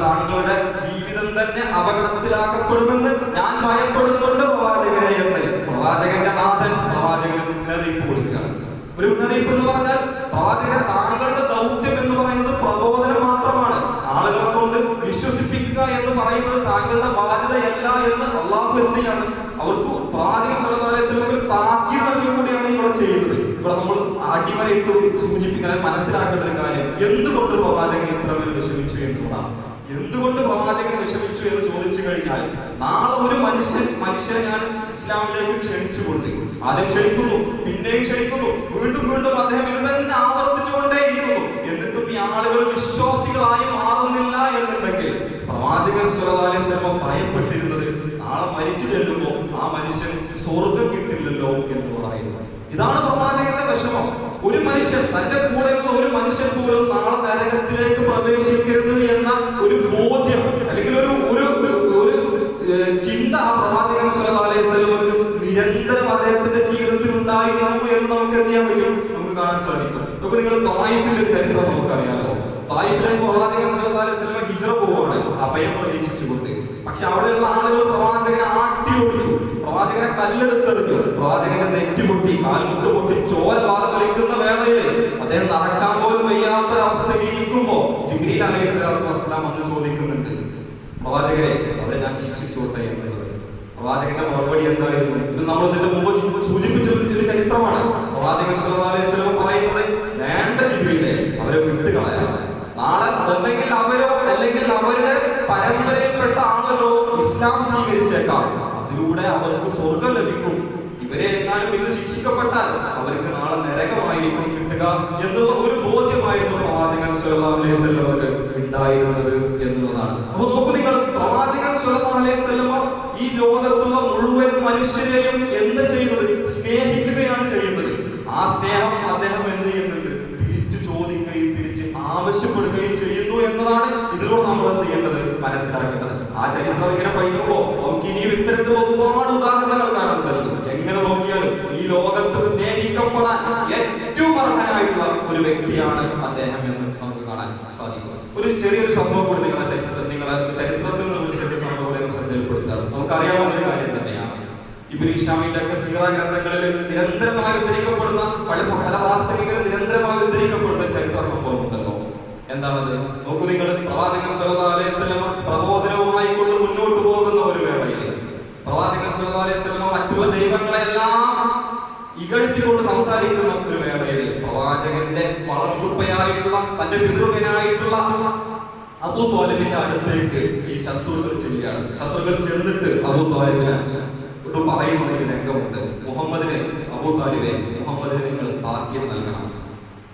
താങ്കളുടെ ജീവിതം തന്നെ അപകടത്തിലാക്കപ്പെടുമെന്ന് ഞാൻ ഭയപ്പെടുന്നുണ്ട് പ്രവാചകരെ എന്ന് പ്രവാചകന്റെ നാഥൻ പ്രവാചകന് മുന്നറിയിപ്പ് കൊടുക്കുകയാണ്. ഒരു മുന്നറിയിപ്പ് എന്ന് പറഞ്ഞാൽ പ്രവാചകരെ താങ്കളുടെ ദൗത്യം എന്ന് പറയുന്നത് പ്രബോധനം മാത്രമാണ്. ആളുകളെ കൊണ്ട് വിശ്വസിപ്പിക്കുക എന്ന് പറയുന്നത് താങ്കളുടെ ബാധ്യതയല്ല എന്ന് അള്ളാഹു എന്ത് ചെയ്യാണ് അവർക്ക് പ്രവാചകൻ സ്വല്ലല്ലാഹു അലൈഹി വസല്ലം ഒരു താക്കീത് നൽകുക കൂടിയാണ് ഇവിടെ ചെയ്യുന്നത്. ഇവിടെ നമ്മൾ അടിവരയിട്ട് സൂചിപ്പിക്കാൻ മനസ്സിലാക്കേണ്ട ഒരു കാര്യം, എന്തുകൊണ്ട് പ്രവാചകൻ ഇത്രമേൽ വിഷമിച്ചു എന്നുള്ളതാണ്. എന്തുകൊണ്ട് പ്രവാചകൻ വിഷമിച്ചു എന്ന് ചോദിച്ചു കഴിഞ്ഞാൽ, നാളെ ഒരു മനുഷ്യനെ ഞാൻ ഇസ്ലാമിലേക്ക് ക്ഷണിച്ചുകൊണ്ട് ആദ്യം ക്ഷണിക്കുന്നു, പിന്നെയും ക്ഷണിക്കുന്നു, വീണ്ടും അദ്ദേഹം ഇത് തന്നെ ആവർത്തിച്ചുകൊണ്ടേയിരിക്കുന്നു. എന്നിട്ടും ഈ ആളുകൾ വിശ്വാസികളായി മാറുന്നില്ല എന്നുണ്ടെങ്കിൽ പ്രവാചകൻ സ്വല്ലല്ലാഹു അലൈഹി വസല്ലം ഭയപ്പെട്ടിരുന്നത് നാളെ മരിച്ചു ചെല്ലുമ്പോൾ ആ മനുഷ്യൻ സ്വർഗ്ഗം കിട്ടില്ലല്ലോ എന്നുള്ളതായിരുന്നു. ഇതാണ് പ്രവാചകന്റെ വിഷമം. ഒരു മനുഷ്യൻ, തന്റെ കൂടെയുള്ള ഒരു മനുഷ്യൻ പോലും നാളെ നരകത്തിലേക്ക് പ്രവേശിക്കരുത് എന്ന ഒരു ബോധ്യം അല്ലെങ്കിൽ ഒരു ചിന്ത ആ പ്രവാചകൻ സ്വല്ലല്ലാഹു അലൈഹി വസല്ലമക്ക് നിരന്തരം അദ്ദേഹത്തിന്റെ ജീവിതത്തിൽ ഉണ്ടായിരുന്നു എന്ന് നമുക്ക് എന്ത് ചെയ്യാൻ പറ്റും, നമുക്ക് കാണാൻ സാധിക്കും. നമുക്ക് നിങ്ങൾ തായിഫിന്റെ ചരിത്രം നമുക്കറിയാമല്ലോ. തായിഫിലേക്ക് പ്രവാചകൻ സ്വല്ലല്ലാഹു അലൈഹി വസല്ലം ഹിജ്റ പോവുകയാണ് അഭയം പ്രതീക്ഷിച്ചുകൊണ്ട്. പക്ഷെ അവിടെയുള്ള ആളുകൾ പ്രവാചകനെ ആട്ടി ഓടിച്ചു, പ്രവാചകനെ കല്ലെടുത്തെറിഞ്ഞു, പ്രവാചകന്റെ നെറ്റി പൊട്ടി, കാൽമുട്ട് പൊട്ടി, ചോര വാർന്നൊലിക്കുന്ന വേളയിൽ അദ്ദേഹം നടക്കാൻ പോലും വയ്യാത്തൊരവസ്ഥയിൽ ഇരിക്കുമ്പോ ജിബ്രീൽ അലൈഹിസ്സലാത്തു വസ്സലാം വന്ന് ചോദിക്കുന്നുണ്ട്, പ്രവാചകരെ അവരെ ഞാൻ ശിക്ഷിച്ചോട്ടെ എന്നുള്ളത്. പ്രവാചകന്റെ മറുപടി എന്തായിരുന്നു? ഇത് നമ്മൾ ഇതിന്റെ മുമ്പ് സൂചിപ്പിച്ച ഒരു ചരിത്രമാണ്. പ്രവാചകൻ സ്വല്ലല്ലാഹു അലൈഹി വസല്ലം പറയുന്നത്, വേണ്ട ജിബ്രീലെ, അവരെ വിട്ടുകളയാം. നാളെ ഒന്നെങ്കിൽ അവരോ അല്ലെങ്കിൽ അവരുടെ പരമ്പരയിൽപ്പെട്ട ആളുകളോ ഇസ്ലാം സ്വീകരിച്ചേക്കാം, അതിലൂടെ അവർക്ക് സ്വർഗം ലഭിക്കും. ഇവരെ എങ്ങാനും ഇന്ന് ശിക്ഷിക്കപ്പെട്ടാൽ അവർക്ക് നാളെ നരകമായിരിക്കും കിട്ടുക എന്നുള്ള ഒരു ബോധ്യമായിരുന്നു പ്രവാചകൻ സ്വല്ലല്ലാഹു അലൈഹി വസല്ലമക്ക് ഉണ്ടായിരുന്നത് എന്നുള്ളതാണ്. അപ്പൊ നോക്കൂ നിങ്ങൾ, പ്രവാചകൻ സ്വല്ലല്ലാഹു അലൈഹി വസല്ലമ ഈ ലോകത്തുള്ള മുഴുവൻ മനുഷ്യരെയും എന്ത് ചെയ്യുന്നത്? സ്നേഹിക്കുകയാണ് ചെയ്യുന്നത്. ആ സ്നേഹം അദ്ദേഹം എന്ത് ചെയ്യുന്നുണ്ട്? തിരിച്ചു ചോദിക്കുകയും തിരിച്ച് ആവശ്യപ്പെടുകയും ചെയ്യുന്നു എന്നതാണ് ഇതിലൂടെ നമ്മൾ എന്ത് ചെയ്യേണ്ടത്? മനസ്സിലാക്കേണ്ടത്. ആ ചരിത്രം ഇങ്ങനെ പഠിക്കുമ്പോൾ നമുക്ക് ഇനിയും ഇത്തരത്തിലുള്ള ഒരുപാട് ഉദാഹരണങ്ങൾ കാണാൻ സാധിക്കും. എങ്ങനെ നോക്കിയാലും ഈ ലോകത്ത് സ്നേഹിക്കപ്പെടാൻ ഏറ്റവും അർഹനായിട്ടുള്ള ഒരു വ്യക്തിയാണ് അദ്ദേഹം എന്ന് നമുക്ക് കാണാൻ സാധിക്കും. ഒരു ചെറിയൊരു സംഭവം കൂടി നിങ്ങളുടെ ചരിത്രത്തിൽ നിന്ന് ചെറിയ സംഭവം ശ്രദ്ധയിൽപ്പെടുത്താറ് നമുക്കറിയാവുന്ന ഒരു കാര്യം തന്നെയാണ്. ഇബ്നു ഹിശാമിന്റെ ഒക്കെ സീറ ഗ്രന്ഥങ്ങളിൽ നിരന്തരമായി ഉദ്ധരിക്കപ്പെടുന്ന പല പ്രാസംഗികരും നിരന്തരമായി ഉദ്ധരിക്കപ്പെടുന്ന ഒരു ചരിത്ര സംഭവം ഉണ്ടല്ലോ. എന്താണത്? നോക്കൂ നിങ്ങൾ, പ്രവാചകൻ സ്വല്ലല്ലാഹു അലൈഹി വസല്ലം പ്രബോധനവുമായി കൊണ്ട് മുന്നോട്ട് പോകുന്ന ഒരു വേളയിൽ പ്രവാചകൻ സ്വല്ലല്ലാഹു അലൈഹി വസല്ലം മറ്റുള്ള ദൈവങ്ങളെല്ലാം ഇകഴ്ത്തിക്കൊണ്ട് സംസാരിക്കുന്ന ഒരു വേളയിൽ പ്രവാചകന്റെ വളർത്തുപ്പയായിട്ടുള്ള തന്റെ പിതൃവനായിട്ടുള്ള അബൂ ത്വാലിബിന്റെ അടുത്തേക്ക് ഈ ശത്രുക്കൾ ചെല്ലുകയാണ്. ശത്രുക്കൾ ചെന്നിട്ട് അബൂ ത്വാലിബിനെ പറയുന്ന ഒരു രംഗമുണ്ട്. മുഹമ്മദിന്, അബൂ ത്വാലിബെ, മുഹമ്മദിന് നിങ്ങൾ താക്കീത് നൽകണം,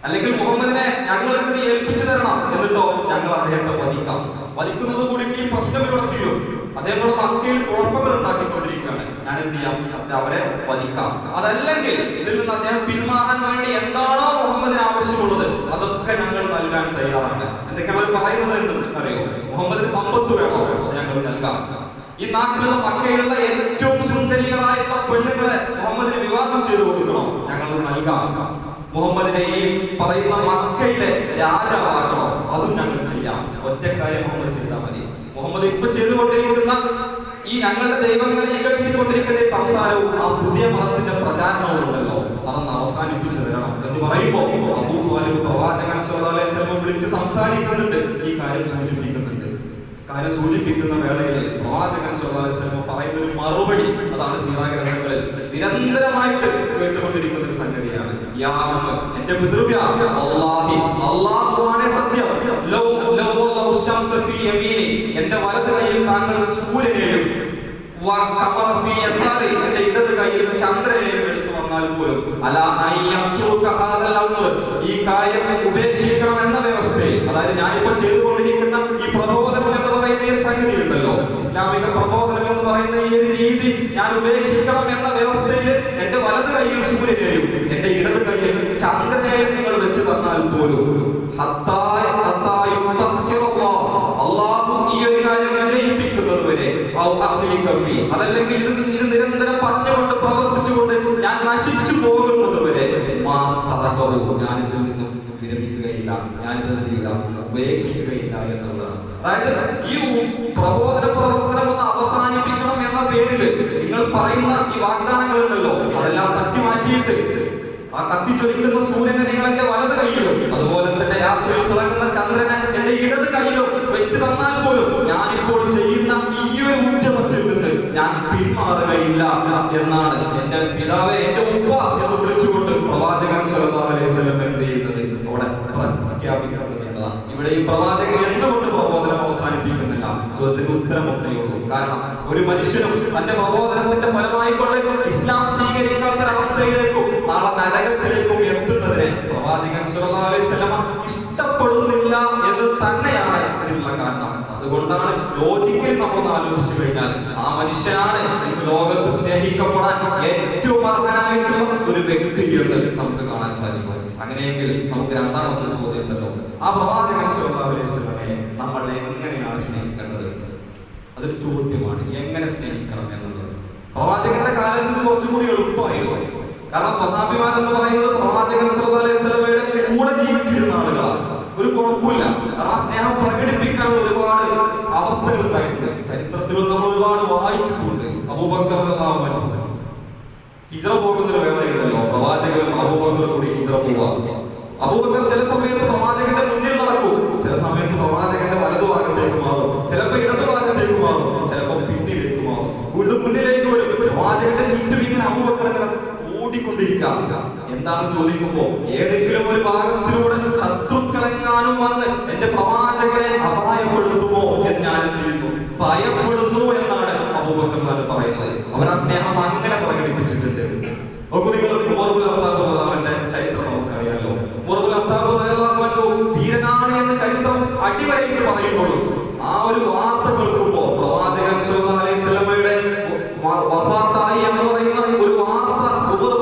അല്ലെങ്കിൽ മുഹമ്മദിനെ ഞങ്ങൾക്ക് നീ ഏൽപ്പിച്ചു തരണം, എന്നിട്ടോ ഞങ്ങൾ അദ്ദേഹത്തെ വധിക്കാം. വധിക്കുന്നത് കൂടി ഈ പ്രശ്നം ഇവിടെ തീരും. അതേപോലെ മക്കയിൽ കുഴപ്പങ്ങൾ ഉണ്ടാക്കിക്കൊണ്ടിരിക്കുകയാണ്. ഞാൻ എന്ത് ചെയ്യാം? അവരെ വധിക്കാം. അതല്ലെങ്കിൽ ഇതിൽ നിന്ന് അദ്ദേഹം പിന്മാറാൻ വേണ്ടി എന്താണോ മുഹമ്മദിന് ആവശ്യമുള്ളത് അതൊക്കെ ഞങ്ങൾ നൽകാൻ തയ്യാറാണ്. എന്തൊക്കെയാണ് അവർ പറയുന്നത് എന്ന് അറിയോ? മുഹമ്മദിന് സമ്പത്ത് വേണോ? അത് ഞങ്ങൾ നൽകാം. ഈ നാട്ടിലുള്ള മക്കയിലുള്ള ഏറ്റവും സുന്ദരികളായിട്ടുള്ള പെണ്ണുങ്ങളെ മുഹമ്മദിന് വിവാഹം ചെയ്തു കൊടുക്കണോ? ഞങ്ങൾ നൽകാം. മുഹമ്മദിനെ ഈ പറയുന്ന മക്കയിലെ രാജാവാക്കണോ? അതും ഞങ്ങൾ ചെയ്യാം. ഒറ്റക്കാര്യം മുഹമ്മദ് ചെയ്താൽ മതി. മുഹമ്മദ് ഇപ്പൊ ചെയ്തുകൊണ്ടിരിക്കുന്ന ഈ ഞങ്ങളുടെ ദൈവങ്ങളെ ഇകഴ്ത്തിക്കൊണ്ടിരിക്കുന്ന സംസാരവും ആ പുതിയ മതത്തിന്റെ പ്രചാരണവും ഉണ്ടല്ലോ, അതൊന്ന് അവസാനിപ്പിച്ചു തരണം എന്ന് പറയുമ്പോൾ അബൂ ത്വാലിബ് പ്രവാചകൻ സ്വല്ലല്ലാഹു അലൈഹി വസല്ലം വിളിച്ച് സംസാരിക്കുന്നുണ്ട്. ഈ കാര്യം സൂചിപ്പിക്കുന്ന വേളയിൽ പ്രവാചകൻ സ്വല്ലല്ലാഹു അലൈഹി വസല്ലം പറയുന്ന ഒരു മറുപടി, അതാണ് സീറാ ഗ്രന്ഥങ്ങളിൽ നിരന്തരമായിട്ട് കേട്ടുകൊണ്ടിരിക്കുന്ന ഒരു സംഗതിയാണ്. യാ എന്റെ പിതൃവ്യ, അല്ലാഹി, അല്ലാഹുവാണ് സത്യം, ലൗ വല്ലഹു ശംസ ഫീ യമീനി, എന്റെ വലത് കൈയിൽ താങ്കൾ സൂര്യനെയും വഖമറ ഫീ യസാരി, എന്റെ ഇടത് കൈയിൽ ചന്ദ്രനെയും എടുത്തു വന്നാൽ പോലും അലാ അയ്യത്റുക ഹാദൽ അംർ, ഈ കാര്യം ഉപേക്ഷിക്കണം എന്ന വ്യവസ്ഥയിൽ, അതായത് ഞാനിപ്പോൾ ചെയ്തുകൊണ്ടിരിക്കുന്ന ഈ പ്രബോധനം എന്ന് പറയുന്ന ഈ സംഗതി ഉണ്ടല്ലോ, ഇസ്ലാമിക പ്രബോധനം എന്ന് പറയുന്ന ഈ ഒരു രീതി ഞാൻ ഉപേക്ഷിക്കണം എന്ന വ്യവസ്ഥയിൽ എന്റെ വലത് കൈയിൽ സൂര്യനെയും എന്റെ ഇടത് കൈയിൽ ചന്ദ്രനെയും നിങ്ങൾ വെച്ച് തന്നാൽ പോലും അല്ലാഹു ഈ ഒരു കാര്യം വിജയിപ്പിക്കുന്നത് വരെ, അതല്ലെങ്കിൽ ഇത് നിരന്തരം പറഞ്ഞുകൊണ്ട് പ്രവർത്തിച്ചുകൊണ്ട് ഞാൻ നശിച്ചു പോകുന്നത് വരെ ഞാൻ ഇതിൽ നിന്നും വിരമിക്കുകയില്ല, ഞാനിത് ഉപേക്ഷിക്കുകയില്ല എന്നുള്ളതാണ്. അതായത് ഈ പ്രബോധന പ്രവർത്തനം ഒന്ന് അവസാനിപ്പിക്കണം എന്ന പേരിൽ നിങ്ങൾ പറയുന്ന ഈ വാഗ്ദാനങ്ങളുണ്ടല്ലോ, അതെല്ലാം തട്ടി മാറ്റിയിട്ട് ആ കത്തിച്ചൊലിക്കുന്ന സൂര്യനെ നിങ്ങൾ എന്റെ വലത് കൈയിലും അതുപോലെ തന്നെ രാത്രിയിൽ തിളങ്ങുന്ന ചന്ദ്രനെ എന്റെ ഇടത് കൈയിലും വെച്ച് തന്നാൽ പോലും ഞാനിപ്പോൾ ചെയ്യുന്ന ഈ ഒരു ഉദ്യമത്തിൽ നിന്ന് ഞാൻ പിന്മാറുകയില്ല എന്നാണ് എന്റെ പിതാവെ, എന്റെ ഉപ്പ എന്ന് വിളിച്ചുകൊണ്ട് പ്രവാചകൻ സ്വല്ലല്ലാഹു അലൈഹി വസല്ലം എന്ത് ചെയ്യുന്നത്? അവിടെ പ്രഖ്യാപിക്കുന്നത്. ഇവിടെ ഈ പ്രവാചകൻ എന്തുകൊണ്ട് പ്രബോധനം അവസാനിപ്പിക്കുന്നില്ല? ചോദ്യത്തിന്റെ ഉത്തരം ഒന്നേ ഉള്ളൂ. കാരണം ഒരു മനുഷ്യനും തന്റെ പ്രബോധനത്തിന്റെ ഫലമായിക്കൊണ്ട് ഇസ്ലാം സ്വീകരിക്കാത്തൊരവസ്ഥയിലേക്കും നാളെ നരകത്തിലേക്കും എത്തുന്നതിനെ പ്രവാചകൻ സ്വല്ലല്ലാഹു അലൈഹി വസല്ലം ഇഷ്ടപ്പെടുന്നില്ല എന്ന് തന്നെയാണ് ഇതിനുള്ള കാരണം. അതുകൊണ്ടാണ് ലോജിക്കലി നമ്മളൊന്ന് ആലോചിച്ചു കഴിഞ്ഞാൽ ആ മനുഷ്യനാണ് ഇന്ന് ലോകത്ത് സ്നേഹിക്കപ്പെടാൻ ഏറ്റവും അർഹനായിട്ടുള്ള ഒരു വ്യക്തി എന്ന് നമുക്ക് കാണാൻ സാധിക്കും. അങ്ങനെയെങ്കിൽ നമുക്ക് രണ്ടാമത്തെ ചോദ്യം ഉണ്ടല്ലോ, ആ പ്രവാചകൻ സ്വല്ലല്ലാഹു അലൈഹി വസല്ലമയെ നമ്മൾ എങ്ങനെയാണ് സ്നേഹിക്കേണ്ടത്? അതൊരു ചോദ്യമാണ്. എങ്ങനെ സ്നേഹിക്കണം എന്നുള്ളത് പ്രവാചകന്റെ കാലത്ത് ഇത് കുറച്ചും കൂടി എളുപ്പമായിരുന്നു. കാരണം സ്വഹാബിമാരെന്ന് പറയുന്നത് പ്രവാചകൻ സ്വല്ലല്ലാഹു അലൈഹി വസല്ലമയുടെ കൂടെ ജീവിച്ചിരുന്ന ആളുകളാണ്. ഒരു കുഴപ്പമില്ല. കാരണം ആ സ്നേഹം പ്രകടിപ്പിക്കാൻ ഒരുപാട് അവസ്ഥകൾ ഉണ്ടായിട്ടുണ്ട്. ചരിത്രത്തിലും നമ്മൾ ഒരുപാട് വായിച്ചിട്ടുണ്ട്. അബൂബക്കർ റളിയല്ലാഹു അൻഹു ഹിജ്റ പോകുന്നൊരു വേളയുണ്ടല്ലോ, പ്രവാചകനും അബൂബക്കറും കൂടി ഹിജ്റ പോവാ. അബൂബക്കർ ചില സമയത്ത് പ്രവാചകന്റെ മുന്നിൽ നടക്കും, ചില സമയത്ത് പ്രവാചകന്റെ വലതുഭാഗത്തേക്ക് മാറും, ചിലപ്പോൾ ഇടതുഭാഗത്തേക്ക് മാറും, ചിലപ്പോൾ പിന്നിലേക്ക് മാറും, വീണ്ടും മുന്നിലേക്ക് വരും. പ്രവാചകന്റെ ചുറ്റും ഇങ്ങനെ അബൂബക്കർ ഇങ്ങനെ ഓടിക്കൊണ്ടിരിക്കുക. എന്താണ് ചോദിക്കുമ്പോ ഏതെങ്കിലും ഒരു ഭാഗത്തിലൂടെ ശത്രുക്കളെങ്ങാനും വന്ന് എന്റെ പ്രവാചകനെ അപായപ്പെടുത്തുമോ എന്ന് ഞാൻ എന്ത് ചെയ്യുന്നു? ഭയപ്പെടുന്നു എന്നാണ് അബൂബക്കർ പറയുന്നത്. അവർ ആ സ്നേഹം അങ്ങനെ പ്രകടിപ്പിച്ചിട്ടുണ്ട്. ചരിത്രം അടിവരയിട്ട് പറയുമ്പോഴും ആ ഒരു വാർത്ത കേൾക്കുമ്പോൾ പ്രവാചകൻ സല്ലല്ലാഹു അലൈഹി വസല്ലമയുടെ വഫാത്തായി എന്ന് പറയുന്ന ഒരു വാർത്ത ഉമർ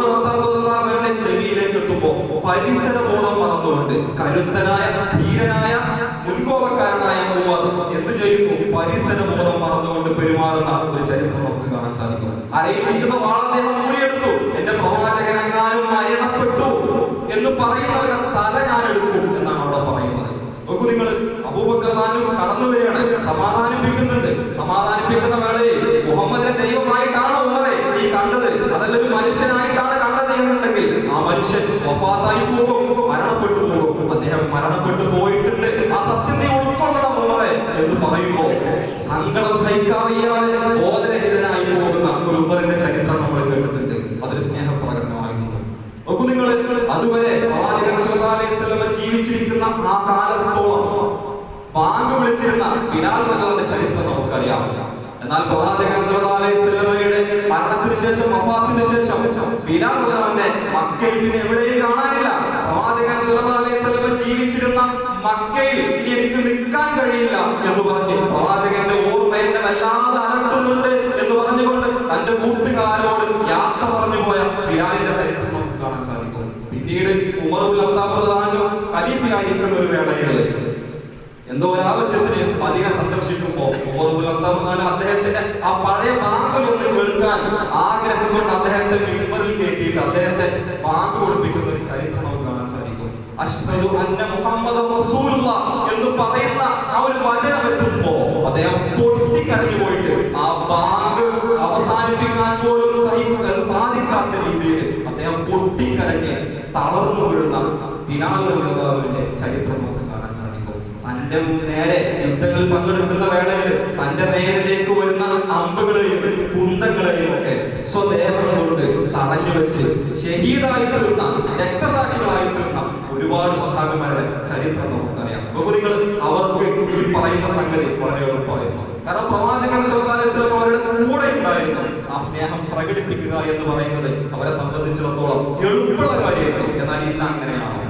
ചെവിയിലേക്ക് എത്തുമ്പോൾ പരിസരബോധം മറന്നുകൊണ്ട് കരുത്തനായ ധീരനായ മുൻകോപക്കാരനായ ഉമർ എന്ത് ചെയ്യുന്നു? പരിസരബോധം മറന്നുകൊണ്ട് പെരുമാറുന്ന ഒരു ചരിത്രം നമുക്ക് കാണാൻ സാധിക്കും. അരയിരിക്കുന്ന വാൾ അദ്ദേഹം ഊരിയെടുത്തു. എന്റെ പ്രവാചകനെങ്ങാനും മരണപ്പെട്ടു എന്ന് പറയുന്നവരുടെ തല ഞാൻ എടുക്കും എന്നാണ് അവിടെ പറയുന്നത്. നോക്കൂ നിങ്ങൾ, അബൂബക്കർ കടന്നു വരികയാണ്, സമാധാനിപ്പിക്കുന്നുണ്ട്. സമാധാനിപ്പിക്കുന്ന വേളയിൽ മുഹമ്മദിനെ ദൈവമായിട്ടാണ് ഉമറെ നീ കണ്ടത്, അതല്ല ഒരു മനുഷ്യനായിട്ടാണ് കണ്ടത് എന്നുണ്ടെങ്കിൽ ആ മനുഷ്യൻ വഫാത്തായി പോകും, മരണപ്പെട്ടു പോകും. അദ്ദേഹം മരണപ്പെട്ടു പോയിട്ടുണ്ട്, ആ സത്യം നീ ഉൾക്കൊള്ളണം ഉമറെ എന്ന് പറയുമ്പോൾ സങ്കടം സഹിക്കാവയ്യാതെ ബോധരഹിതനായി പോകുന്ന ഒരു ഉമറിന്റെ ചരിത്രം നമ്മൾ കേട്ടിട്ടുണ്ട്. അതൊരു സ്നേഹപ്രകടനമായിരുന്നു. നോക്കൂ നിങ്ങൾ, അതുവരെ പ്രവാചകൻ സല്ലല്ലാഹു അലൈഹി വസല്ലം ജീവിച്ചിരിക്കുന്ന ആ കാലത്തോളം ബാങ്ക് വിളിച്ചിരുന്ന ബിലാൽ റളിയല്ലാഹുവിന്റെ ചരിത്രം നമുക്കറിയാം. എന്നാൽ പ്രവാചകൻ സല്ലല്ലാഹു അലൈഹി വസല്ലമയുടെ മരണത്തിന് ശേഷം, വഫാത്തിന് ശേഷം ബിലാൽ റളിയല്ലാഹുവിനെ മക്കയിൽ പിന്നെ എവിടെയും കാണാനില്ല. പ്രവാചകൻ സല്ലല്ലാഹു അലൈഹി വസല്ലം ജീവിച്ചിരുന്ന മക്കയിൽ ഇനി എനിക്ക് നിൽക്കാൻ കഴിയില്ല എന്ന് പറഞ്ഞ് പ്രവാചകന്റെ ഓർമ്മ എന്നെ വല്ലാതെ അലട്ടുന്നുണ്ട് എന്ന് പറഞ്ഞുകൊണ്ട് തന്റെ കൂട്ടുകാരോട് യാത്ര പറഞ്ഞു പോയ ബിലാലിന്റെ ചരിത്രം നമുക്ക് കാണാൻ സാധിക്കും. പിന്നീട് ഉമർ ഇബ്നുൽ ഖത്താബ് റളിയല്ലാഹു അൻഹു ഖലീഫയായിരിക്കുന്ന ഒരു വേളയിൽ എന്തോ ഒരു ആവശ്യത്തിന് മദീന സന്ദർശിക്കുമ്പോൾ ഉമർ ഇബ്നുൽ ഖത്താബ് റളിയല്ലാഹു അൻഹു അദ്ദേഹത്തിന്റെ ആ പഴയ ബാങ്ക് ഒന്ന് കേൾക്കാൻ ആഗ്രഹം കൊണ്ട് അദ്ദേഹത്തെ മിമ്പറിൽ കയറ്റിയിട്ട് അദ്ദേഹത്തെ ബാങ്ക് കൊടുപ്പിക്കുന്ന ഒരു ചരിത്രം നമുക്ക് കാണാൻ സാധിക്കും. അശ്ഹദു അന്ന മുഹമ്മദൻ റസൂലുള്ളാഹ് എന്ന് പറയുന്ന ആ ഒരു വചനം എത്തുമ്പോൾ അദ്ദേഹം പൊട്ടിക്കരഞ്ഞു പോയിട്ട് ആ ബാങ്ക് അവസാനിപ്പിക്കാൻ പോലും സാധിക്കാത്ത രീതിയിൽ അദ്ദേഹം പൊട്ടിക്കരഞ്ഞ് തളർന്നു വീഴുന്ന ബിലാൽ റളിയല്ലാഹുവിന്റെ ചരിത്രം നമുക്ക് കാണാൻ സാധിക്കും. തന്റെ നേരെ യുദ്ധങ്ങളിൽ പങ്കെടുക്കുന്ന വേളയിൽ തന്റെ നേരിലേക്ക് വരുന്ന അമ്പുകളെയും കുന്തങ്ങളെയും ഒക്കെ സ്വദേഹം കൊണ്ട് തടഞ്ഞു വെച്ച് ഷഹീദായി തീർന്ന, രക്തസാക്ഷികളായി തീർന്ന ഒരുപാട് സ്വഹാബിമാരുടെ ചരിത്രം നമുക്കറിയാം. അപ്പോൾ നിങ്ങൾ അവർക്ക് ഈ പറയുന്ന സംഗതി വളരെ എളുപ്പമായിരുന്നു. കാരണം പ്രവാചകൻ സല്ലല്ലാഹു അലൈഹി വസല്ലം അവരുടെ കൂടെ ഉണ്ടായിരുന്നു. ആ സ്നേഹം പ്രകടിപ്പിക്കുക എന്ന് പറയുന്നത് അവരെ സംബന്ധിച്ചിടത്തോളം എളുപ്പമുള്ള കാര്യമായിരുന്നു. എന്നാൽ ഇന്ന് അങ്ങനെയാണോ?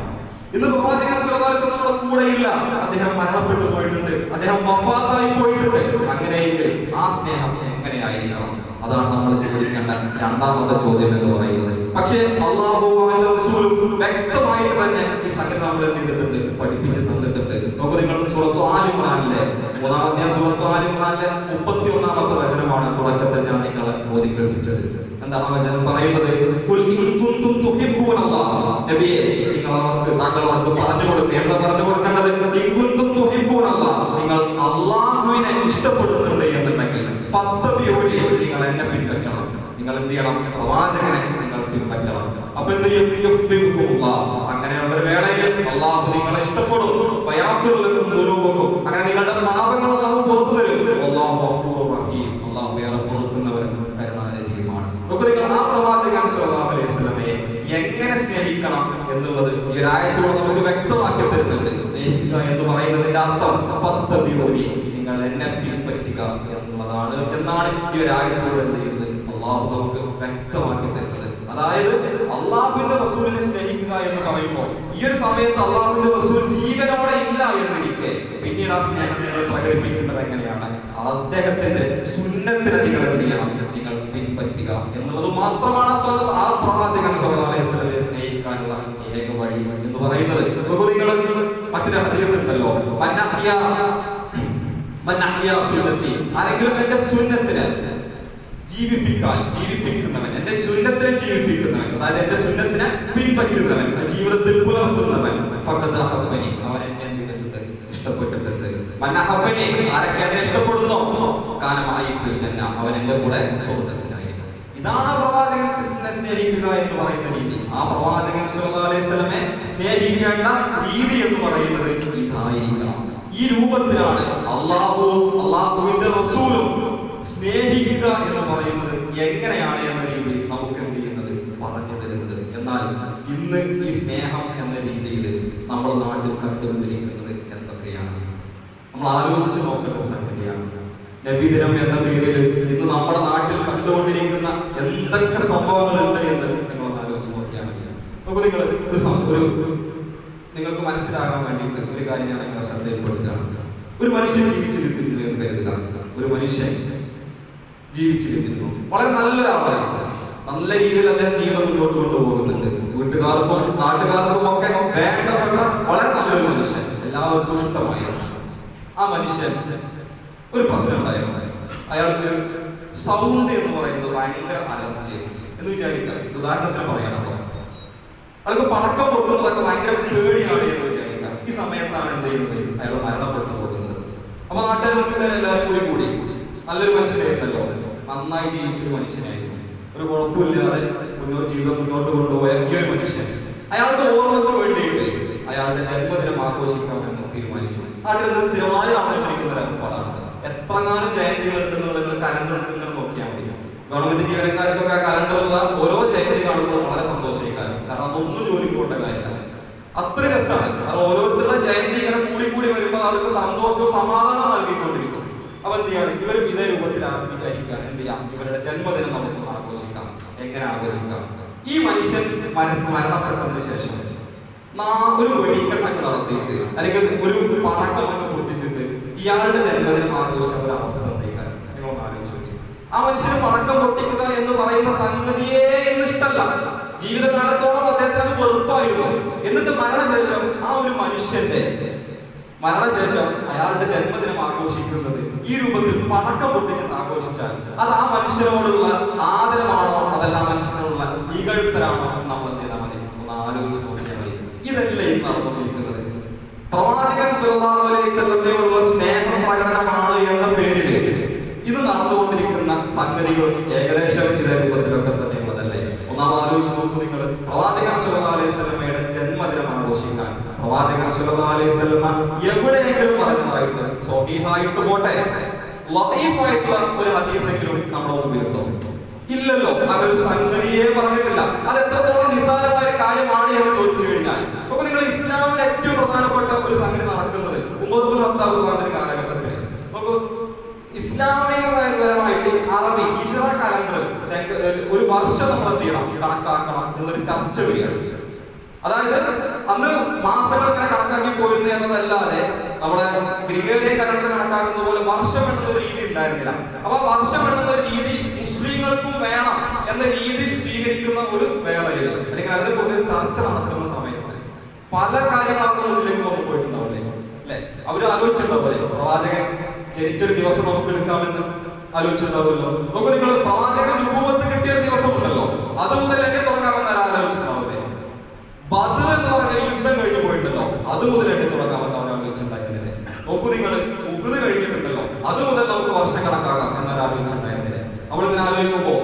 ഇന്ന് പ്രവാചകൻ സല്ലല്ലാഹു അലൈഹി വസല്ലം നമ്മുടെ കൂടെ ഇല്ല, അദ്ദേഹം മരണപ്പെട്ടു പോയിട്ടുണ്ട്, അദ്ദേഹം വഫാത്തായി പോയിട്ടുണ്ട്. അങ്ങനെയെങ്കിൽ ആ സ്നേഹം എങ്ങനെയായിരിക്കണം? അതാണ് നമ്മൾ ചോദിക്കേണ്ട രണ്ടാമത്തെ ചോദ്യം എന്ന് പറയുന്നത്. പക്ഷേ അല്ലാഹു അവന്റെ റസൂലും വ്യക്തമായിട്ട് തന്നെ ഈ സംഗതി നമ്മൾ എന്ത് ചെയ്തിട്ടുണ്ട്? പഠിപ്പിച്ചു തന്നിട്ടുണ്ട്. നോക്കൂ നിങ്ങൾ, സൂറത്തു ആൽ ഇംറാനിലെ 3-ാം അധ്യായം സൂറത്തു ആൽ ഇംറാനിലെ 31-ാമത്തെ വചനമാണ് തുടക്കത്തിൽ ഞാൻ നിങ്ങളെ ഓതി കേൾപ്പിച്ചത്. എന്താണ് ആ വചനം പറയുന്നത്? ഖുൽ ഇൻ കുൻതും തുഹിബ്ബൂനല്ലാഹ്, നബിയേ താങ്കൾ അവർക്ക് പറഞ്ഞു കൊടുക്കുക. എന്താ പറഞ്ഞു കൊടുക്കേണ്ടത്? ഇൻ കുൻതും തുഹിബ്ബൂനല്ലാഹ്, നിങ്ങൾ അല്ലാഹുവിനെ ഇഷ്ടപ്പെടുന്നുണ്ട് എന്നുണ്ടെങ്കിൽ ഫത്തബിഊനി, നിങ്ങൾ എന്നെ പിൻപറ്റണം. നിങ്ങൾ എന്ത് ചെയ്യണം? പ്രവാചകനെ നിങ്ങൾ പിൻപറ്റണം. അപ്പൊ എന്ത് ചെയ്യും? അങ്ങനെയുള്ള ഒരു വേളയിൽ അല്ലാഹു നിങ്ങളെ ഇഷ്ടപ്പെടും. വയഗ്ഫിർ ലക്കും ദുനൂബക്കും, അങ്ങനെ നിങ്ങളുടെ പാപങ്ങൾ അല്ലാഹു പുറത്തു തരും. അല്ലാഹു ഗഫൂറുർ റഹീം, അല്ലാഹു ഏറെ പൊറുക്കുന്നവനും കരുണാനിധിയുമാണ്. നിങ്ങൾ ആ പ്രവാചകൻ സല്ലല്ലാഹു അലൈഹി വസല്ലമയെ എങ്ങനെ സ്നേഹിക്കണം എന്നുള്ളത് ഈ ഒരു ആയത്തിലൂടെ നമുക്ക് വ്യക്തമാക്കി തരുന്നുണ്ട്. സ്നേഹിക്കുക എന്ന് പറയുന്നതിന്റെ അർത്ഥം ഫത്തബിഊനി, നിങ്ങൾ എന്നെ പിൻപറ്റുക എന്നുള്ളതാണ് എന്നാണ് ഈ ഒരു ആയത്തിലൂടെ എന്ത് ചെയ്യുന്നത്? അല്ലാഹു നമുക്ക് വ്യക്തമാക്കി തരുന്നത്. അതായത് അല്ലാഹുവിന്റെ റസൂലിനെ സ്നേഹിക്കുക എന്ന് പറയുമ്പോൾ ഈ ഒരു സമയത്ത് അല്ലാഹുവിന്റെ റസൂൽ ജീവനോടെ ഇല്ല എന്നിരിക്കെ പിന്നീട് ആ സ്നേഹം നിങ്ങൾ പ്രകടിപ്പിക്കേണ്ടത് എങ്ങനെയാണ്? അദ്ദേഹത്തിന്റെ സുന്നത്തിനെ നിങ്ങൾ എന്ത് ചെയ്യണം? നിങ്ങൾ പിൻപറ്റുക എന്നുള്ളത് മാത്രമാണ് ആ പ്രവാചകൻ സല്ലല്ലാഹു അലൈഹി വസല്ലമയെ സ്നേഹിക്കാനുള്ള ഏക വഴി എന്ന് പറയുന്നത്. നിങ്ങൾ മറ്റൊരു ഹദീസ് ഉണ്ടല്ലോ, ആരെങ്കിലും എന്റെ സുന്നത്തിനെ ജീവിപ്പിക്കുന്നവൻ, എന്റെ സുന്നത്തിനെ ജീവിപ്പിക്കുന്നവൻ, അതായത് എന്റെ സുന്നത്തിനെ പിൻപറ്റുന്നവൻ, ജീവിതത്തിൽ പുലർത്തുന്നവൻ, ഫഖദ് അഹബ്ബനി, അവൻ എന്നെ എന്ത് ചെയ്തിട്ടുണ്ട്? ഇഷ്ടപ്പെട്ടിട്ടുണ്ട്. മൻ അഹബ്ബനി, ആരൊക്കെ എന്നെ ഇഷ്ടപ്പെടുന്നോ കാന മഅഇ ഫിൽ ജന്ന, അവൻ എന്റെ കൂടെ സ്വർഗ്ഗത്തിലായിരിക്കും. ഇതാണ് പ്രവാചകനെ സ്നേഹിക്കുക എന്ന് പറയുന്ന രീതി. ആ പ്രവാചകൻ സല്ലല്ലാഹു അലൈഹി വസല്ലമയെ സ്നേഹിക്കേണ്ട രീതി എന്ന് പറയുന്നത് ഇതായിരിക്കണം. ഈ രൂപത്തിലാണ് അല്ലാഹുവിന്റെ റസൂലും സ്നേഹിക്കുക എന്ന് പറയുന്നത് എങ്ങനെയാണ് എന്ന രീതി നമുക്ക് എന്ത് ചെയ്യുന്നത്? പറഞ്ഞു തരുന്നത്. എന്നാൽ ഇന്ന് ഈ സ്നേഹം എന്ന രീതിയിൽ നമ്മൾ നാട്ടിൽ കണ്ടുകൊണ്ടിരിക്കുന്നത് എന്തൊക്കെയാണ്? നമ്മൾ ആലോചിച്ച് നോക്കേണ്ട സംഗതിയാണ്. നബിദിനം എന്ന പേരിൽ ഇന്ന് നമ്മുടെ നാട്ടിൽ കണ്ടുകൊണ്ടിരിക്കുന്ന എന്തൊക്കെ സംഭവങ്ങളുണ്ട് എന്ന് നിങ്ങൾ ആലോചിച്ച് നോക്കിയാൽ മതി. നമുക്ക് നിങ്ങൾ ഒരു നിങ്ങൾക്ക് മനസ്സിലാകാൻ വേണ്ടിയിട്ട് ഒരു കാര്യം ഞാൻ നിങ്ങളെ ശ്രദ്ധയിൽപ്പെടുത്തുകയാണ്. ഒരു മനുഷ്യൻ ജീവിച്ചിരിക്കുന്നു എന്ന് കരുതുക. ഒരു മനുഷ്യൻ ജീവിച്ചിരിക്കുന്നു, വളരെ നല്ലൊരാളാണ്, നല്ല രീതിയിൽ അദ്ദേഹം ജീവിതം മുന്നോട്ട് കൊണ്ടുപോകുന്നുണ്ട്. വീട്ടുകാർക്കും നാട്ടുകാർക്കും ഒക്കെ വേണ്ടപ്പെട്ട വളരെ നല്ലൊരു മനുഷ്യൻ, എല്ലാവർക്കും ഇഷ്ടമായി. ആ മനുഷ്യൻ ഒരു പ്രശ്നം ഉണ്ടായിരുന്നു. അയാൾക്ക് സൗണ്ട് എന്ന് പറയുന്നത് ഭയങ്കര അലർജി എന്ന് വിചാരിക്കാം. ഉദാഹരണത്തിന് പറയാനോ, അയാൾക്ക് പടക്കം പൊട്ടുന്നതൊക്കെ ഭയങ്കര പേടിയാണ് എന്ന് വിചാരിക്കാം. ഈ സമയത്താണ് എന്ത് ചെയ്യുന്നത്, അയാൾ മരണപ്പെട്ടു പോകുന്നത്. അപ്പൊ നാട്ടുകാരും എല്ലാവരും കൂടി നല്ലൊരു മനുഷ്യനായിരുന്നല്ലോ, നന്നായി ജീവിച്ചൊരു മനുഷ്യനായിരുന്നു, ഒരു കുഴപ്പമില്ലാതെ ജീവിതം മുന്നോട്ട് കൊണ്ടുപോയ ഈ ഒരു മനുഷ്യൻ അയാളുടെ ഓർമ്മയ്ക്ക് വേണ്ടിയിട്ട് അയാളുടെ ജന്മദിനം ആഘോഷിക്കാമെന്ന് തീരുമാനിച്ചു. നാട്ടിൽ നിന്ന് സ്ഥിരമായി നടന്നിരിക്കുന്ന ഒരു ഏർപ്പാടാണ്. എത്രങ്ങാനും ജയന്തികൾ ഉണ്ടെന്നുള്ളത് നിങ്ങൾ കലണ്ടർ എടുത്ത് ഇങ്ങനെ നോക്കിയാൽ മതി. ഗവൺമെന്റ് ജീവനക്കാർക്കൊക്കെ ആ കലണ്ടറുള്ള ഓരോ ജയന്തി കാണുമ്പോൾ വളരെ സന്തോഷിക്കാറ്. കാരണം അതൊന്നും ജോലിക്ക് പോകേണ്ട കാര്യമില്ല, അത്ര രസമാണ്. കാരണം ഓരോരുത്തരുടെ ജയന്തി ഇങ്ങനെ കൂടി വരുമ്പോൾ അവർക്ക് സന്തോഷവും സമാധാനവും നൽകിക്കൊണ്ടിരിക്കും. അപ്പൊ എന്ത് ചെയ്യാണ്, ഇവരും ഇതേ രൂപത്തിലാണ് വിചാരിക്കുകയാണ്, എന്ത് ചെയ്യാം, ഇവരുടെ ജന്മദിനം നമുക്ക് ആഘോഷിക്കാം. എങ്ങനെ ആഘോഷിക്കാം? ഈ മനുഷ്യൻ മരണപ്പെട്ടതിന് ശേഷം ഒരു വെടിക്കെട്ടൊക്കെ നടത്തിയിട്ട് അല്ലെങ്കിൽ ഒരു പടക്കമൊക്കെ പൊട്ടിച്ചിട്ട് ഇയാളുടെ ജന്മദിനം ആഘോഷിച്ച ഒരു അവസരത്തേക്കാണ് നിങ്ങൾ ആലോചിച്ചു. ആ മനുഷ്യന് പടക്കം പൊട്ടിക്കുക എന്ന് പറയുന്ന സംഗതിയെ എന്ന് ഇഷ്ടമല്ല. ജീവിതകാലത്തോളം അദ്ദേഹത്തിന് അത് വെറുപ്പായിരുന്നു. എന്നിട്ട് മരണശേഷം ആ ഒരു മനുഷ്യന്റെ മരണശേഷം അയാളുടെ ജന്മദിനം ആഘോഷിക്കുന്നത് ഈ രൂപത്തിൽ പടക്കം പൊട്ടിച്ചിട്ട് ആഘോഷിച്ചാൽ അത് ആ മനുഷ്യനോടുള്ള ആദരമാണോ, അതല്ല ആ മനുഷ്യനോടുള്ള ഇകഴ്ത്തലാണോ എന്ന് നമ്മൾ എന്ത് ചെയ്താൽ മതി, ഒന്ന് ആലോചിച്ച് നോക്കിയാൽ മതി. ഇതല്ലേ ഇന്ന് നടന്നുകൊണ്ടിരിക്കുന്നത്. പ്രവാചകൻ സ്വല്ലല്ലാഹു അലൈഹി വസല്ലമയോടുള്ള സ്നേഹ പ്രകടനമാണ് എന്ന പേരിൽ ഇത് നടന്നുകൊണ്ടിരിക്കുന്ന സംഗതികളും ഏകദേശം ഇതേ രൂപത്തിലൊക്കെ തന്നെ ഉള്ളതല്ലേ. ഒന്നാമത് ആലോചിച്ച് നോക്കൂ നിങ്ങൾ. പ്രവാചകൻ സ്വല്ലല്ലാഹു അലൈഹി വസല്ലമയുടെ ജന്മദിനം ആഘോഷിക്കാൻ പ്രവാചകൻ സ്വല്ലല്ലാഹു അലൈഹി വസല്ലമ എവിടെയെങ്കിലും പറഞ്ഞതായിട്ട് സ്വഹീഹായിട്ട് പോട്ടെ, ലഈഫായിട്ടുള്ള ഒരു ഹദീസെങ്കിലും നമ്മുടെ മുമ്പിലുണ്ടോ? ഇല്ലല്ലോ. അങ്ങനെ ഒരു സംഗതിയെ പറഞ്ഞിട്ടില്ല. അത് എത്രത്തോളം നിസ്സാരമായ കാര്യമാണ് എന്ന് ചോദിച്ചു കഴിഞ്ഞാൽ നമുക്ക് നിങ്ങൾ ഇസ്ലാമിൽ ഏറ്റവും പ്രധാനപ്പെട്ട ഒരു സംഗതി നടക്കുന്നത് ഉമറുൽ ഖത്താബ് കാലഘട്ടത്തിൽ നമുക്ക് ഇസ്ലാമികപരമായിട്ട് അറബി ഹിജ്റ കലണ്ടർ ഒരു വർഷം നമ്മൾ എന്ത് ചെയ്യണം, കണക്കാക്കണം എന്നൊരു ചർച്ച വരികയാണ്. അതായത് അന്ന് മാസങ്ങൾ ഇങ്ങനെ കണക്കാക്കി പോയിരുന്നു എന്നതല്ലാതെ നമ്മുടെ ഗ്രിഗോറിയൻ കലണ്ടർ കണക്കാക്കുന്ന പോലെ വർഷം എണ്ണുന്ന ഒരു രീതി ഉണ്ടായിരുന്നില്ല. അപ്പൊ വർഷം എണ്ണുന്ന ഒരു രീതി മുസ്ലിങ്ങൾക്കും വേണം എന്ന രീതി സ്വീകരിക്കുന്ന ഒരു വേളയിൽ അല്ലെങ്കിൽ അതിനെ കുറിച്ച് ചർച്ച നടക്കുന്ന സമയത്ത് പല കാര്യങ്ങളൊക്കെ മുന്നിലേക്ക് വന്നു പോയിട്ടുണ്ടാവില്ലേ അല്ലെ? അവര് ആലോചിച്ചിട്ടുണ്ടാവില്ലേ, പ്രവാചകൻ ജനിച്ചൊരു ദിവസം നമുക്ക് എടുക്കാമെന്ന് ആലോചിച്ചിട്ടുണ്ടാവുമല്ലോ. നമുക്ക് നിങ്ങൾ പ്രവാചകൻ നുബുവത്ത് കിട്ടിയ ഒരു ദിവസം ഉണ്ടല്ലോ, അത് മുതൽ എണ്ണി തുടങ്ങാമെന്ന് ആലോചിച്ചിട്ടുണ്ടാവില്ലേ? ബദർ എന്ന് പറഞ്ഞ യുദ്ധം കഴിഞ്ഞു പോയിട്ടുണ്ടല്ലോ, അത് മുതൽ എണ്ണി തുടങ്ങാമെന്ന് അവർ ആലോചിച്ചിട്ടുണ്ടായിരുന്നില്ലേ? നോക്കൂ നിങ്ങൾ, ഉഹുദ് കഴിഞ്ഞിട്ടുണ്ടല്ലോ, അത് മുതൽ നമുക്ക് വർഷം കണക്കാക്കാം എന്നവർ ആലോചിച്ചിട്ടുണ്ടായിരുന്നില്ലേ? നമ്മളിങ്ങനെ ആലോചിക്കുമ്പോ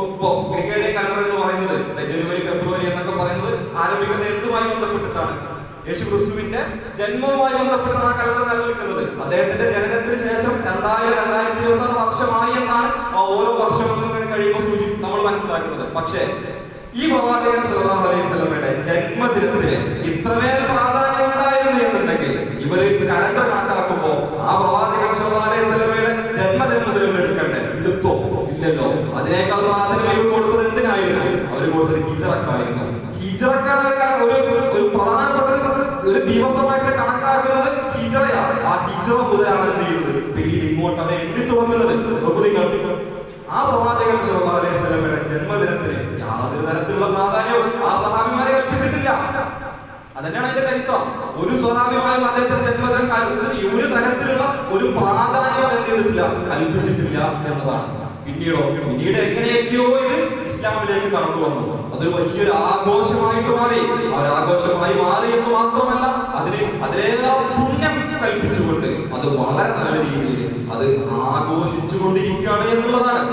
ഇപ്പോ ഗ്രിഗോറിയൻ കലണ്ടർ എന്ന് പറയുന്നത് ജനുവരി ഫെബ്രുവരി എന്നൊക്കെ പറയുന്നത് ആരംഭിക്കുന്നത് എന്തുമായി ബന്ധപ്പെട്ടിട്ടാണ്? യേശു ക്രിസ്തുവിന്റെ ജന്മവുമായി ബന്ധപ്പെട്ടാണ് ആ കലണ്ടർ നിലനിൽക്കുന്നത്. അദ്ദേഹത്തിന്റെ ജനനത്തിന് ശേഷം 2026 വർഷമായി എന്നാണ് ഓരോ വർഷവും ഇങ്ങനെ കഴിയുമ്പോൾ നമ്മൾ മനസ്സിലാക്കുന്നത്. പക്ഷേ ഈ പ്രവാചകൻ സ്വല്ലല്ലാഹു അലൈഹി വസല്ലമയുടെ ജന്മദിനത്തിന് ഇത്രമേൽ പ്രാധാന്യം ഉണ്ടായിരുന്നു എന്നുണ്ടെങ്കിൽ ഇവര് കലണ്ടർ കണക്കാക്കുമ്പോൾ ആ പ്രവാചകൻ സ്വല്ലല്ലാഹു അലൈഹി വസല്ലമയുടെ ജന്മദിനം മുതൽ എടുക്കണ്ടേ? എടുത്തോ? ഇല്ലല്ലോ. അതിനേക്കാൾ പ്രാധാന്യം ഇവർ കൊടുത്തത് എന്തിനായിരുന്നു? അവർ കൊടുത്തത് ഹിജ്റക്കായിരുന്നു. ഹിജ്റക്കാണ് ഒരു പ്രധാനപ്പെട്ട ഒരു ദിവസമായിട്ട് കണക്കാക്കുന്നത് ഹിജ്റയാണ്. ആ ഹിജ്റ മുതലാണ് എന്ത് ചെയ്യുന്നത്, പിന്നീട് ഇങ്ങോട്ട് അവരെ എണ്ണി തുടങ്ങുന്നത്. ആ പ്രവാചകൻ സ്വല്ലല്ലാഹു അലൈഹി വസല്ലമയുടെ ജന്മദിനത്തിന് യാതൊരു തരത്തിലുള്ള പ്രാധാന്യവും ആ സ്വഹാബിമാരെ കൽപ്പിച്ചിട്ടില്ല. അതന്നെയാണ് അതിന്റെ ചരിത്രം. ഒരു സ്വഹാബിമാരും അദ്ദേഹത്തിന്റെ ജന്മദിനം ഒരു തരത്തിലുള്ള ഒരു പ്രാധാന്യം എന്ത് ചെയ്തിട്ടില്ല, കൽപ്പിച്ചിട്ടില്ല എന്നതാണ്. പിന്നീട് എങ്ങനെയൊക്കെയോ ഇത് ഇസ്ലാമിലേക്ക് കടന്നു വന്നു. അതൊരു വലിയൊരു ആഘോഷമായിട്ട് മാറി. അവരാഘോഷമായി മാറി എന്ന് മാത്രമല്ല അതിലേറെ പുണ്യം കൽപ്പിച്ചുകൊണ്ട് അത് വളരെ നല്ല രീതിയിൽ അത് ആഘോഷിച്ചുകൊണ്ടിരിക്കുകയാണ് എന്നുള്ളതാണ്.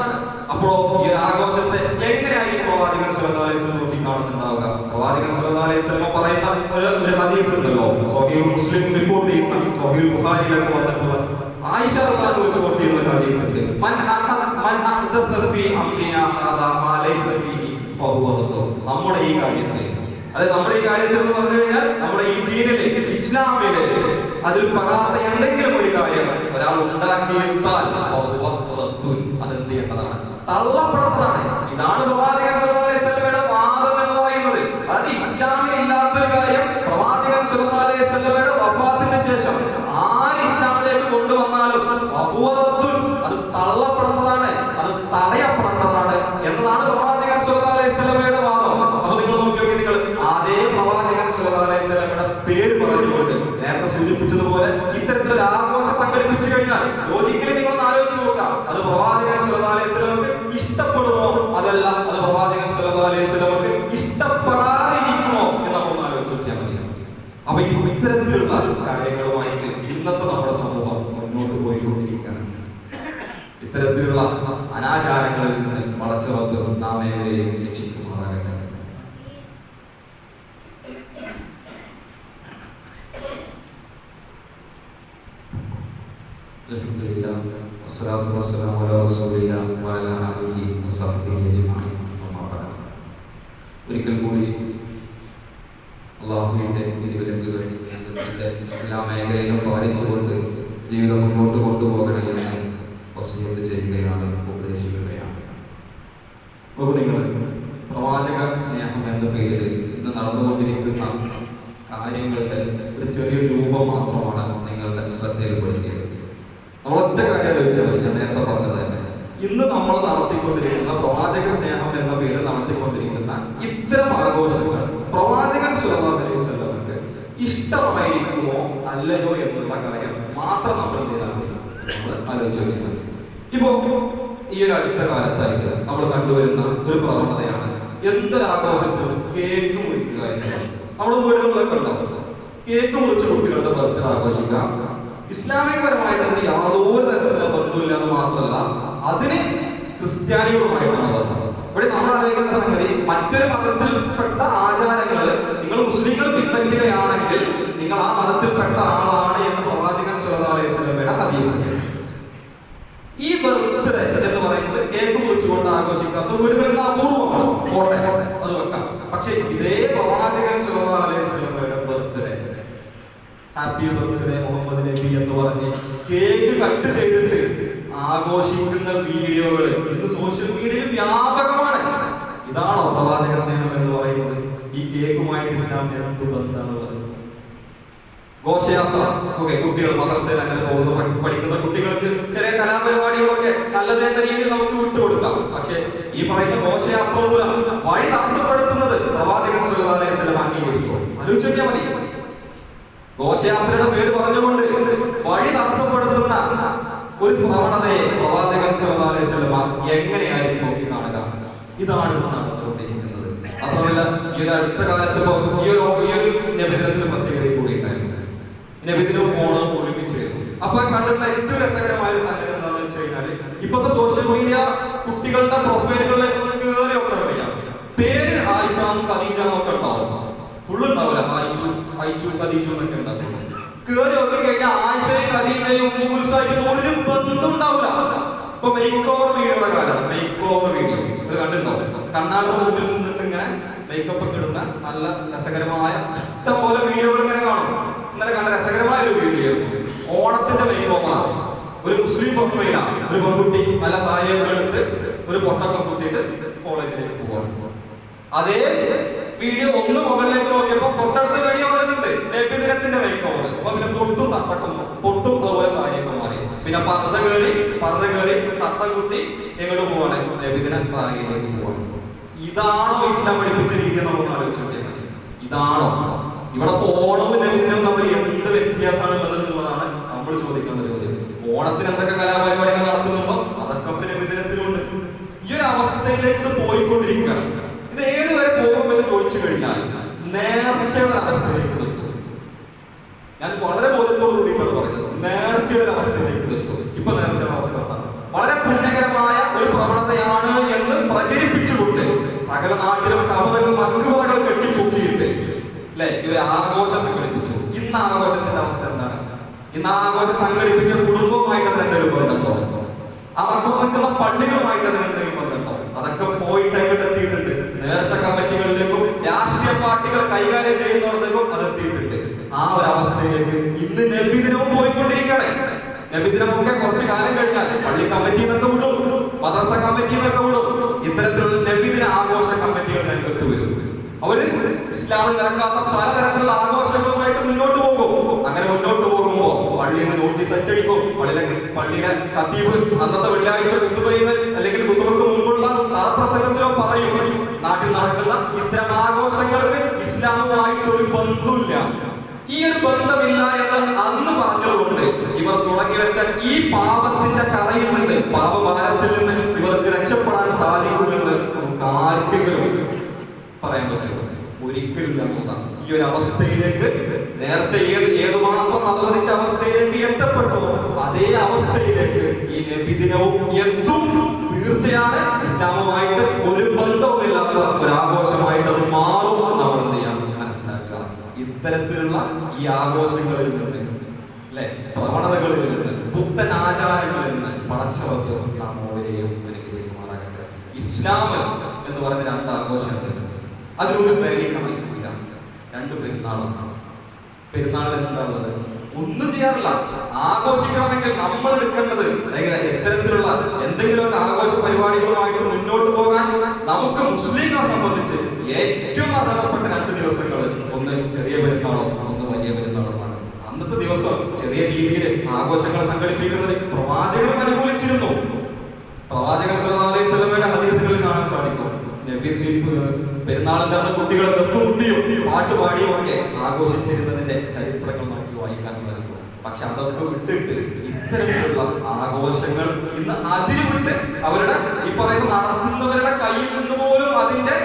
അപ്പോ ഈ ഒരു ആഘോഷത്തെ എങ്ങനെയായിരിക്കും പ്രവാചകൻ സ്വല്ലല്ലാഹു അലൈഹി വസല്ലം നോക്കി കാണുന്നുണ്ടാവുക? പ്രവാചകൻ സ്വല്ലല്ലാഹു അലൈഹി വസല്ലം പറയുന്ന ഒരു ഹദീസ് ഉണ്ടല്ലോ, സ്വഹീഹ് മുസ്ലിം റിപ്പോർട്ട് ചെയ്യുന്ന, സ്വഹീഹ് ബുഖാരിയിലൊക്കെ വന്നിട്ടുള്ള ആയിഷ റളിയല്ലാഹു അൻഹ റിപ്പോർട്ട് ചെയ്യുന്ന ഒരു ഹദീസ് ഉണ്ട്. മൻ അഹ്ദസ ഫീ അംരിനാ ഹാദാ മാ ലൈസ ഫീഹി ഫഹുവ റദ്ദ്. നമ്മുടെ ഈ കാര്യത്തിൽ, അതായത് നമ്മുടെ ഈ കാര്യത്തിൽ എന്ന് പറഞ്ഞു കഴിഞ്ഞാൽ നമ്മുടെ ഈ ദീനിലെ ഇസ്ലാമിലെ അതിൽ പെടാത്ത എന്തെങ്കിലും ഒരു കാര്യം ഒരാൾ ഉണ്ടാക്കിയെടുത്താൽ അതെന്ത് ചെയ്യേണ്ടതാണ്, തള്ളപ്പെടേണ്ടതാണ്. ഇതാണ് പ്രവാചകൻ സ്വല്ലല്ലാഹു അലൈഹി വസല്ലമയുടെ വാദം എന്ന് പറയുന്നത്. അത് ഇസ്ലാമിൽ ഇല്ലാത്തൊരു കാര്യം പ്രവാചകൻ സ്വല്ലല്ലാഹു ഇത്തരത്തിലൊരു ആഘോഷം സംഘടിപ്പിച്ചു കഴിഞ്ഞാൽ ലോജിക്കലി നിങ്ങളൊന്ന് ആലോചിച്ച് നോക്കാം, അത് പ്രവാചകൻ സല്ലല്ലാഹു അലൈഹി വസല്ലമക്ക് ഇഷ്ടപ്പെടുമോ, അതല്ല അത് പ്രവാചകൻ സല്ലല്ലാഹു അലൈഹി വസല്ലമക്ക് ഇഷ്ടപ്പെടാതിരിക്കുമോ എന്ന് നമ്മളൊന്ന് ആലോചിച്ച് നോക്കിയാൽ മതി. അപ്പൊ ഇത്തരത്തിലുള്ള കാര്യങ്ങളുമായിട്ട് ഇന്നത്തെ നമ്മുടെ സമൂഹം മുന്നോട്ട് പോയിക്കൊണ്ടിരിക്കുകയാണ്. ഇത്തരത്തിലുള്ള അനാചാരങ്ങളിൽ നിന്ന് പടച്ചവർക്ക് നാം ഏവരെയും രക്ഷിക്കുമാറാകട്ടെ. വസ്സലാത്തു വസ്സലാമു അലാ റസൂലില്ലാഹി വഅലാ ആലിഹി വസഹ്ബിഹി അജ്മഈൻ. ഒരിക്കൽ കൂടി അല്ലാഹുവിന്റെ വിധിവിലക്കുകൾ ജീവിതത്തിന്റെ എല്ലാ മേഖലയിലും പാലിച്ചുകൊണ്ട് ജീവിതം മുന്നോട്ട് കൊണ്ടുപോകണമെന്ന് വസിയത്ത് ചെയ്യുകയാണ്, ഉപദേശിക്കുകയാണ്. നിങ്ങൾ പ്രവാചക സ്നേഹം എന്ന പേരിൽ ഇന്ന് നടന്നുകൊണ്ടിരിക്കുന്ന കാര്യങ്ങളുടെ ഒരു ചെറിയ രൂപം മാത്രമാണ് നിങ്ങളുടെ ശ്രദ്ധയിൽപ്പെടുത്തിയത്. നമ്മൾ ഒറ്റ കാര്യം ആലോചിച്ചാൽ മതി. ഞാൻ നേരത്തെ പറഞ്ഞത് തന്നെ, ഇന്ന് നമ്മൾ നടത്തിക്കൊണ്ടിരിക്കുന്ന പ്രവാചക സ്നേഹം എന്ന പേരിൽ നടത്തിക്കൊണ്ടിരിക്കുന്ന ഇത്തരം ആഘോഷങ്ങൾ പ്രവാചകൻ സല്ലല്ലാഹു അലൈഹി വസല്ലമക്ക് ഇഷ്ടമായിരിക്കുമോ അല്ലയോ എന്നുള്ള കാര്യം മാത്രം നമ്മൾ ആലോചിച്ചു നോക്കുന്നത്. ഇപ്പോ ഈ ഒരു അടുത്ത കാലത്തായിട്ട് നമ്മൾ കണ്ടുവരുന്ന ഒരു പ്രവണതയാണ് എന്തൊരാഘോഷത്തിലും കേക്ക് മുറിക്കുക എന്നുള്ളത്. നമ്മുടെ വീടുകളിലൊക്കെ ഉണ്ടാവും കേക്ക് മുറിച്ച് കുട്ടികളുടെ ബർത്ത്ഡേ ആഘോഷിക്കുക. ഇസ്ലാമികപരമായിട്ട് അതിന് യാതൊരു തരത്തിലുള്ള ബന്ധമില്ല എന്ന് മാത്രമല്ല, അതിന് ക്രിസ്ത്യാനികളുമായിട്ടാണ് ബന്ധം. ഇവിടെ നമ്മൾ ആലോചിക്കേണ്ട സംഗതി, മറ്റൊരു മതത്തിൽപ്പെട്ട ആചാരങ്ങൾ നിങ്ങൾ മുസ്ലിങ്ങൾ പിൻപറ്റുകയാണെങ്കിൽ നിങ്ങൾ ആ മതത്തിൽപ്പെട്ട ആളാണ് എന്ന് പ്രവാചകൻ സല്ലല്ലാഹു അലൈഹി വസല്ലമയുടെ ഹദീസ്. ഈ ബർത്ത്ഡേ എന്ന് പറയുന്നത് കേക്ക് മുറിച്ചുകൊണ്ട് ആഘോഷിക്കാത്ത വീടുകളിൽ നിന്ന് അപൂർവമാണ്. പോട്ടെ, അത് വെക്കാം. പക്ഷെ ഇതേ പ്രവാചകൻ സല്ലല്ലാഹു അലൈഹി വസല്ലമയുടെ ബർത്ത്ഡേ, ഹാപ്പി ബർത്ത്ഡേ മുഹമ്മദ് നബി എന്ന് പറഞ്ഞ് കേക്ക് കട്ട് ചെയ്തിട്ട് ആഘോഷിക്കുന്ന വീഡിയോകൾ ഇന്ന് സോഷ്യൽ മീഡിയയിൽ വ്യാപകമാണ്. ഇതാണോ പ്രവാചക സ്നേഹം എന്ന് പറയുന്നത്? ഈ കേക്കുമായിട്ട് ഇസ്ലാമിന് എന്ത് ബന്ധമാണുള്ളത്? ഘോഷയാത്ര ഒക്കെ കുട്ടികൾ മദ്രസയിൽ അങ്ങനെ പോകുന്ന പഠിക്കുന്ന കുട്ടികൾക്ക് ചെറിയ കലാപരിപാടികളൊക്കെ നല്ലതെന്ന രീതിയിൽ നമുക്ക് വിട്ടുകൊടുക്കാം. പക്ഷെ ഈ പറയുന്ന ഘോഷയാത്ര മൂലം വഴി തടസ്സപ്പെടുത്തുന്നത് പ്രവാചകൻ സല്ലല്ലാഹു അലൈഹി വസല്ലം അംഗീകരിക്കും. ആലോചിച്ച് നോക്കിയാൽ മതി. ഘോഷയാത്രയുടെ പേര് പറഞ്ഞുകൊണ്ട് വഴി തടസ്സപ്പെടുത്തുന്ന ഒരു പ്രവണതയെ പ്രവാചകൻ സല്ലല്ലാഹു അലൈഹി വസല്ലം എങ്ങനെയായിരിക്കും നോക്കി കാണുക? ഇതാണ് നടന്നുകൊണ്ടിരിക്കുന്നത്. മാത്രമല്ല, ഈ ഒരു അടുത്ത കാലത്ത് ഈ ഒരു നബിദിനത്തിന് പ്രത്യേകത കൂടി ഉണ്ടായിരുന്നു. നബിദിനവും ഓണവും ഒരുമിച്ച്. അപ്പൊ കണ്ടിട്ടുള്ള ഏറ്റവും രസകരമായ ഒരു സംഗതി എന്താണെന്ന് വെച്ച് കഴിഞ്ഞാല്, ഇപ്പോഴത്തെ സോഷ്യൽ മീഡിയ കുട്ടികളുടെ പ്രൊഫൈലുകളിലേക്ക് കയറി ഒക്കെ അറിയാം. പേര് ആയിഷാന്നും ഖദീജാന്നും ഒക്കെ ഉണ്ടാവും. ഫുള്ള് ഉണ്ടാവില്ല, ആയിഷു ഖദീജു എന്നൊക്കെ ഉണ്ടാവും. കയറി ഒക്കെ കഴിഞ്ഞാൽ ആയിഷയും ഖദീജയും ഉമ്മുകുൽസുമായിട്ട് ഒരു ബന്ധം ഉണ്ടാവില്ല. ഇപ്പൊ മേക്ക് ഓവർ വീഡിയോയുടെ കാലം. മേക്ക് ഓവർ വീഡിയോ ഇത് കണ്ടിട്ടുണ്ടാവും. കണ്ണാടിന്റെ മുമ്പിൽ നിന്നിട്ട് ഇങ്ങനെ മേക്കപ്പ് ഒക്കെ ഇടുന്ന നല്ല രസകരമായ ഇഷ്ടംപോലെ വീഡിയോകൾ ഇങ്ങനെ കാണും. ഇന്നലെ കണ്ട രസകരമായ ഒരു വീഡിയോ ഓണത്തിന്റെ മേക്ക് ഓവറാണ്. ഒരു മുസ്ലിം പ്രൊഫൈലാണ്. ഒരു പെൺകുട്ടി നല്ല സാരിയൊക്കെ എടുത്ത് ഒരു പൊട്ടൊക്കെ കുത്തിയിട്ട് കോളേജിലേക്ക് പോവാണ്. അതേ വീഡിയോ ഒന്ന് മുകളിലേക്ക് നോക്കിയപ്പോ തൊട്ടടുത്ത വീഡിയോ വന്നിട്ടുണ്ട് നബിദിനത്തിന്റെ മേക്ക് ഓവർ. അപ്പൊ പിന്നെ പൊട്ടും അതുപോലെ സാരിയൊക്കെ മാറി. പിന്നെ പർദ്ദ കയറി തട്ടം കുത്തി എങ്ങോട്ട് പോവാണ്? നബിദിന പ്രാഗിലേക്ക് പോവാണ്. ഇതാണോ ഇസ്ലാം പഠിപ്പിച്ച രീതി? നമുക്ക് ആലോചിച്ചാൽ ഇതാണോ? ഇവിടെ ഓണവും നബിദിനവും നമ്മൾ എന്ത് വ്യത്യാസമാണ് ഉള്ളതെന്നുള്ളതാണ് നമ്മൾ ചോദിക്കേണ്ട ചോദ്യം. ഓണത്തിന് എന്തൊക്കെ കലാപരിപാടികൾ നടത്തുന്നുണ്ടോ അതൊക്കെ നബിദിനത്തിലുണ്ട്. ഈ ഒരു അവസ്ഥയിലേക്ക് ഇത് പോയിക്കൊണ്ടിരിക്കുകയാണ്. ഇത് ഏതുവരെ പോകുമെന്ന് ചോദിച്ചു കഴിഞ്ഞാൽ നേർച്ചയുടെ അവസ്ഥയിലേക്ക് എത്തും. ഞാൻ വളരെ ബോധത്തോടു കൂടിയാണ് പറഞ്ഞത്. നേർച്ചയുടെ അവസ്ഥയിലേക്ക് എത്തും. ഇപ്പൊ നേർച്ചയുടെ അവസ്ഥ വളരെ പുണ്യകരമായ ഒരു പ്രവണതയാണ് എന്ന് പ്രചരിപ്പിച്ചുകൊണ്ട് സകല നാട്ടിലും കവറുകൾ മക്കുപറകൾ കെട്ടിപ്പൊക്കിയിട്ട് അല്ലെ ഇവർ ആഘോഷം സംഘടിപ്പിച്ചു. ഇന്ന് ആഘോഷത്തിന്റെ അവസ്ഥ എന്താണ്? ഇന്ന് ആഘോഷം സംഘടിപ്പിച്ച കുടുംബവുമായിട്ട് അതിന് എന്തെങ്കിലും ബന്ധമുണ്ടോ? അവർക്ക് നിൽക്കുന്ന പള്ളികളുമായിട്ട് അതിന് എന്തെങ്കിലും ബന്ധമുണ്ടോ? അതൊക്കെ പോയിട്ട് എങ്ങോട്ട് എത്തിയിട്ടുണ്ട്? നേർച്ച കമ്മിറ്റികളിലേക്കും രാഷ്ട്രീയ പാർട്ടികൾ കൈകാര്യം ചെയ്യുന്നിടത്തേക്കും അത് എത്തിയിട്ടുണ്ട്. ആ ഒരു അവസ്ഥയിലേക്ക് ഇന്ന് നബിദിനവും പോയിക്കൊണ്ടിരിക്കുകയാണ്. നബിദിനമൊക്കെ കുറച്ചു കാലം കഴിഞ്ഞാൽ പള്ളി കമ്മിറ്റി എന്നൊക്കെ വിടും, മദ്രസ കമ്മിറ്റി എന്നൊക്കെ വിടും. ഇത്തരത്തിലുള്ള നബിദിന ആഘോഷ കമ്മിറ്റികൾ രംഗത്ത് വരും. അവര് ഇസ്ലാമിൽ നടക്കാത്ത പലതരത്തിലുള്ള ആഘോഷങ്ങളുമായിട്ട് മുന്നോട്ട് പോകും. അങ്ങനെ മുന്നോട്ട് പോകുമ്പോൾ പള്ളിയിൽ നിന്ന് നോട്ടീസ് അച്ചടിക്കും. പള്ളിയിലെ ഖതീബ് അന്നത്തെ വെള്ളിയാഴ്ച കുത്തുബയില് അല്ലെങ്കിൽ കുത്തുബക്ക് മുമ്പുള്ള തറപ്രസംഗത്തിലോ പറയും, നാട്ടിൽ നടക്കുന്ന ഇത്തരം ആഘോഷങ്ങൾക്ക് ഇസ്ലാമുമായിട്ടൊരു ബന്ധമില്ല. ഈ ഒരു ബന്ധമില്ല എന്ന് അന്ന് പറഞ്ഞതുകൊണ്ട് ഇവർ തുടങ്ങി വെച്ച ഈ പാപത്തിന്റെ കറയിൽ നിന്ന്, പാപഭാരത്തിൽ നിന്ന് ഇവർക്ക് രക്ഷപ്പെടാൻ സാധിക്കുമെന്ന് നമുക്ക് ആർക്കെങ്കിലും പറയാൻ പറ്റുമോ? ഒരിക്കലും എന്നുള്ളതാണ്. ഈ ഒരു അവസ്ഥയിലേക്ക് നേർച്ച ഏതുമാത്രം അനുവദിച്ച അവസ്ഥയിലേക്ക് എത്തപ്പെട്ടോ അതേ അവസ്ഥയിലേക്ക് ഈ നബിദിനവും എത്തും. തീർച്ചയാണ് ഇസ്ലാമുമായിട്ട് ഒരു ബന്ധവുമില്ലാത്ത ഒരു ആഘോഷമായിട്ട് അത് മാറും. നമ്മൾ എന്ത് ചെയ്യാം? മനസ്സിലാക്കുക. ഇത്തരത്തിലുള്ള ഈ ആഘോഷങ്ങളിൽ നിന്ന്, അല്ലെ, പ്രവണതകളിൽ നിന്ന്, പുത്തൻ ആചാരങ്ങളിൽ നിന്ന് പടച്ചവർക്ക് നാം ഓരോരെയും അനുഗ്രഹിക്കുമാറാകട്ടെ. ഇസ്ലാം എന്ന് പറഞ്ഞ 2 ആഘോഷമുണ്ട്. അതിലൊരു പേരീക്കമില്ല. 2 പെരുന്നാളാണ്. പെരുന്നാളിൽ എന്താ ഉള്ളത്? ഒന്നും ചെയ്യാറില്ല. ആഘോഷിക്കണമെങ്കിൽ നമ്മൾ എടുക്കേണ്ടത് എത്തരത്തിലുള്ള എന്തെങ്കിലുമൊക്കെ ആഘോഷ പരിപാടികളുമായിട്ട് മുന്നോട്ട് പോകാൻ നമുക്ക് മുസ്ലിങ്ങളെ സംബന്ധിച്ച് ഏറ്റവും അർഹതപ്പെട്ട 2 ദിവസങ്ങൾ, ഒന്ന് ചെറിയ പെരുന്നാളും ഒന്ന് വലിയ പെരുന്നാളുമാണ്. അന്നത്തെ ദിവസം ചെറിയ രീതിയിൽ ആഘോഷങ്ങൾ സംഘടിപ്പിക്കുന്നതിന് പ്രവാചകൻ അനുകൂലിച്ചിരുന്നു. പ്രവാചകൻ സല്ലല്ലാഹു അലൈഹി വസല്ലമയുടെ ഹദീസുകളിൽ കാണാൻ സാധിക്കും. പെരുന്നാളിന്റെ അന്ന് കുട്ടികളെ നിർത്തുമുട്ടിയും പാട്ടുപാടിയും ഒക്കെ ആഘോഷിച്ചിരുന്നതിന്റെ ചരിത്രങ്ങൾ നമുക്ക് വായിക്കാൻ സാധിക്കും. പക്ഷെ അതൊക്കെ വിട്ടിട്ട് ഇത്തരത്തിലുള്ള ആഘോഷങ്ങൾ ഇന്ന് അതിരുവിട്ട് അവരുടെ ഈ പറയുന്ന നടത്തുന്നവരുടെ കയ്യിൽ നിന്ന് പോലും അതിന്റെ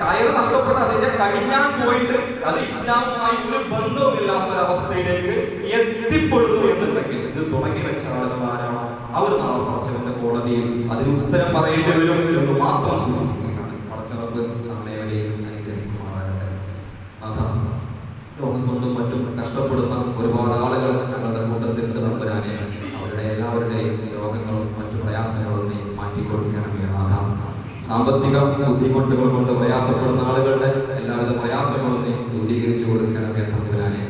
കയറ് നഷ്ടപ്പെട്ട് അതിന്റെ കടിഞ്ഞാൻ പോയിട്ട് അത് ഇസ്ലാമുമായി ഒരു ബന്ധവുമില്ലാത്തൊരവസ്ഥയിലേക്ക് എത്തിപ്പെടുന്നു എന്നുണ്ടെങ്കിൽ ഇത് തുടങ്ങി വെച്ച ആളുകൾ ആരാണോ അവർ നാളെ പടച്ചവന്റെ കോടതിയിൽ അതിന് ഉത്തരം പറയേണ്ടി വരും എന്ന് മാത്രം സൂചിപ്പിക്കുകയാണ്. പടച്ചവർക്ക് നമ്മളെവരെയും അനുഗ്രഹിക്കുമാറാകട്ടെ. അതാണ് രോഗം കൊണ്ടും മറ്റും കഷ്ടപ്പെടുന്ന ഒരുപാട് ആളുകൾ ഞങ്ങളുടെ കൂട്ടത്തിൽ തമ്പുരാനെ അവരുടെ എല്ലാവരുടെയും രോഗങ്ങളും മറ്റു പ്രയാസങ്ങളും നീ മാറ്റിക്കൊടുക്കണമേ നാഥ. സാമ്പത്തിക ബുദ്ധിമുട്ടുകൾ കൊണ്ട് പ്രയാസപ്പെടുന്ന ആളുകളുടെ എല്ലാവിധ പ്രയാസങ്ങളും നീ ദൂരീകരിച്ചു കൊടുക്കണമേ തമ്പുരാനെ.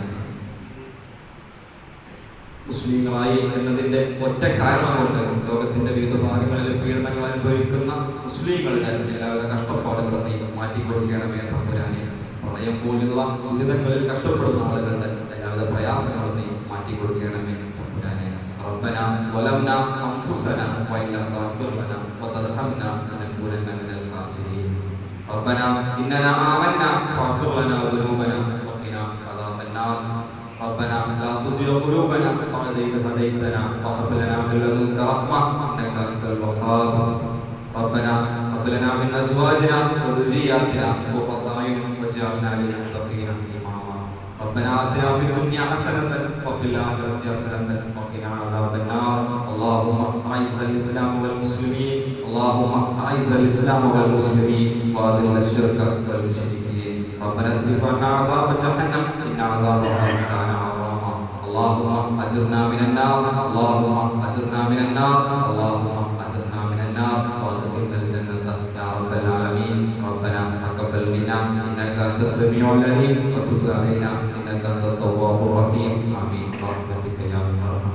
മുസ്ലിങ്ങളായി എന്നതിന്റെ ഒറ്റ കാരണം കൊണ്ട് ലോകത്തിന്റെ വിവിധ ഭാഗങ്ങളിൽ പീഡനങ്ങൾ അനുഭവിക്കുന്ന മുസ്ലിങ്ങളുടെ എല്ലാവിധ കഷ്ടപ്പാടുകളും നീ മാറ്റിക്കൊടുക്കണമേ തമ്പുരാനെ. പ്രളയം പോലുള്ള ദുരിതങ്ങളിൽ കഷ്ടപ്പെടുന്ന ആളുകളുടെ എല്ലാവിധ പ്രയാസങ്ങളും നീ മാറ്റിക്കൊടുക്കണമേ തമ്പുരാനെ. റബ്ബനാ വലംനാ അൻഫുസനാ വഇൻ ലം തഗ്ഫിർ ലനാ വതർഹംനാ ലനകൂനന്ന മിനൽ ഖാസിരീൻ. റബ്ബനാ ഇന്നനാ ആമന്നാ ഫഗ്ഫിർ ലനാ ദുനൂബനാ വഖിനാ അദാബന്നാർ. ربنا لا تزغ قلوبنا بعد إذ هديتنا وهب لنا من لدنك رحمة إنك أنت الوهاب. ربنا هب لنا من أزواجنا وذرياتنا قرة أعين واجعلنا للمتقين إماما. ربنا آتنا في الدنيا حسنة وفي الآخرة حسنة وقنا عذاب النار. اللهم أعز الإسلام والمسلمين، اللهم أعز الإسلام والمسلمين وأذل الشرك والمشركين. ربنا اصرف عنا عذاب جهنم إن عذابها كان غراما. اللهم أجرنا من النار، اللهم أجرنا من النار، اللهم أجرنا من النار وأدخلنا الجنة يا رب العالمين. ربنا تقبل منا إنك أنت السميع العليم وتب علينا إنك أنت التواب الرحيم. آمين برحمتك يا رب.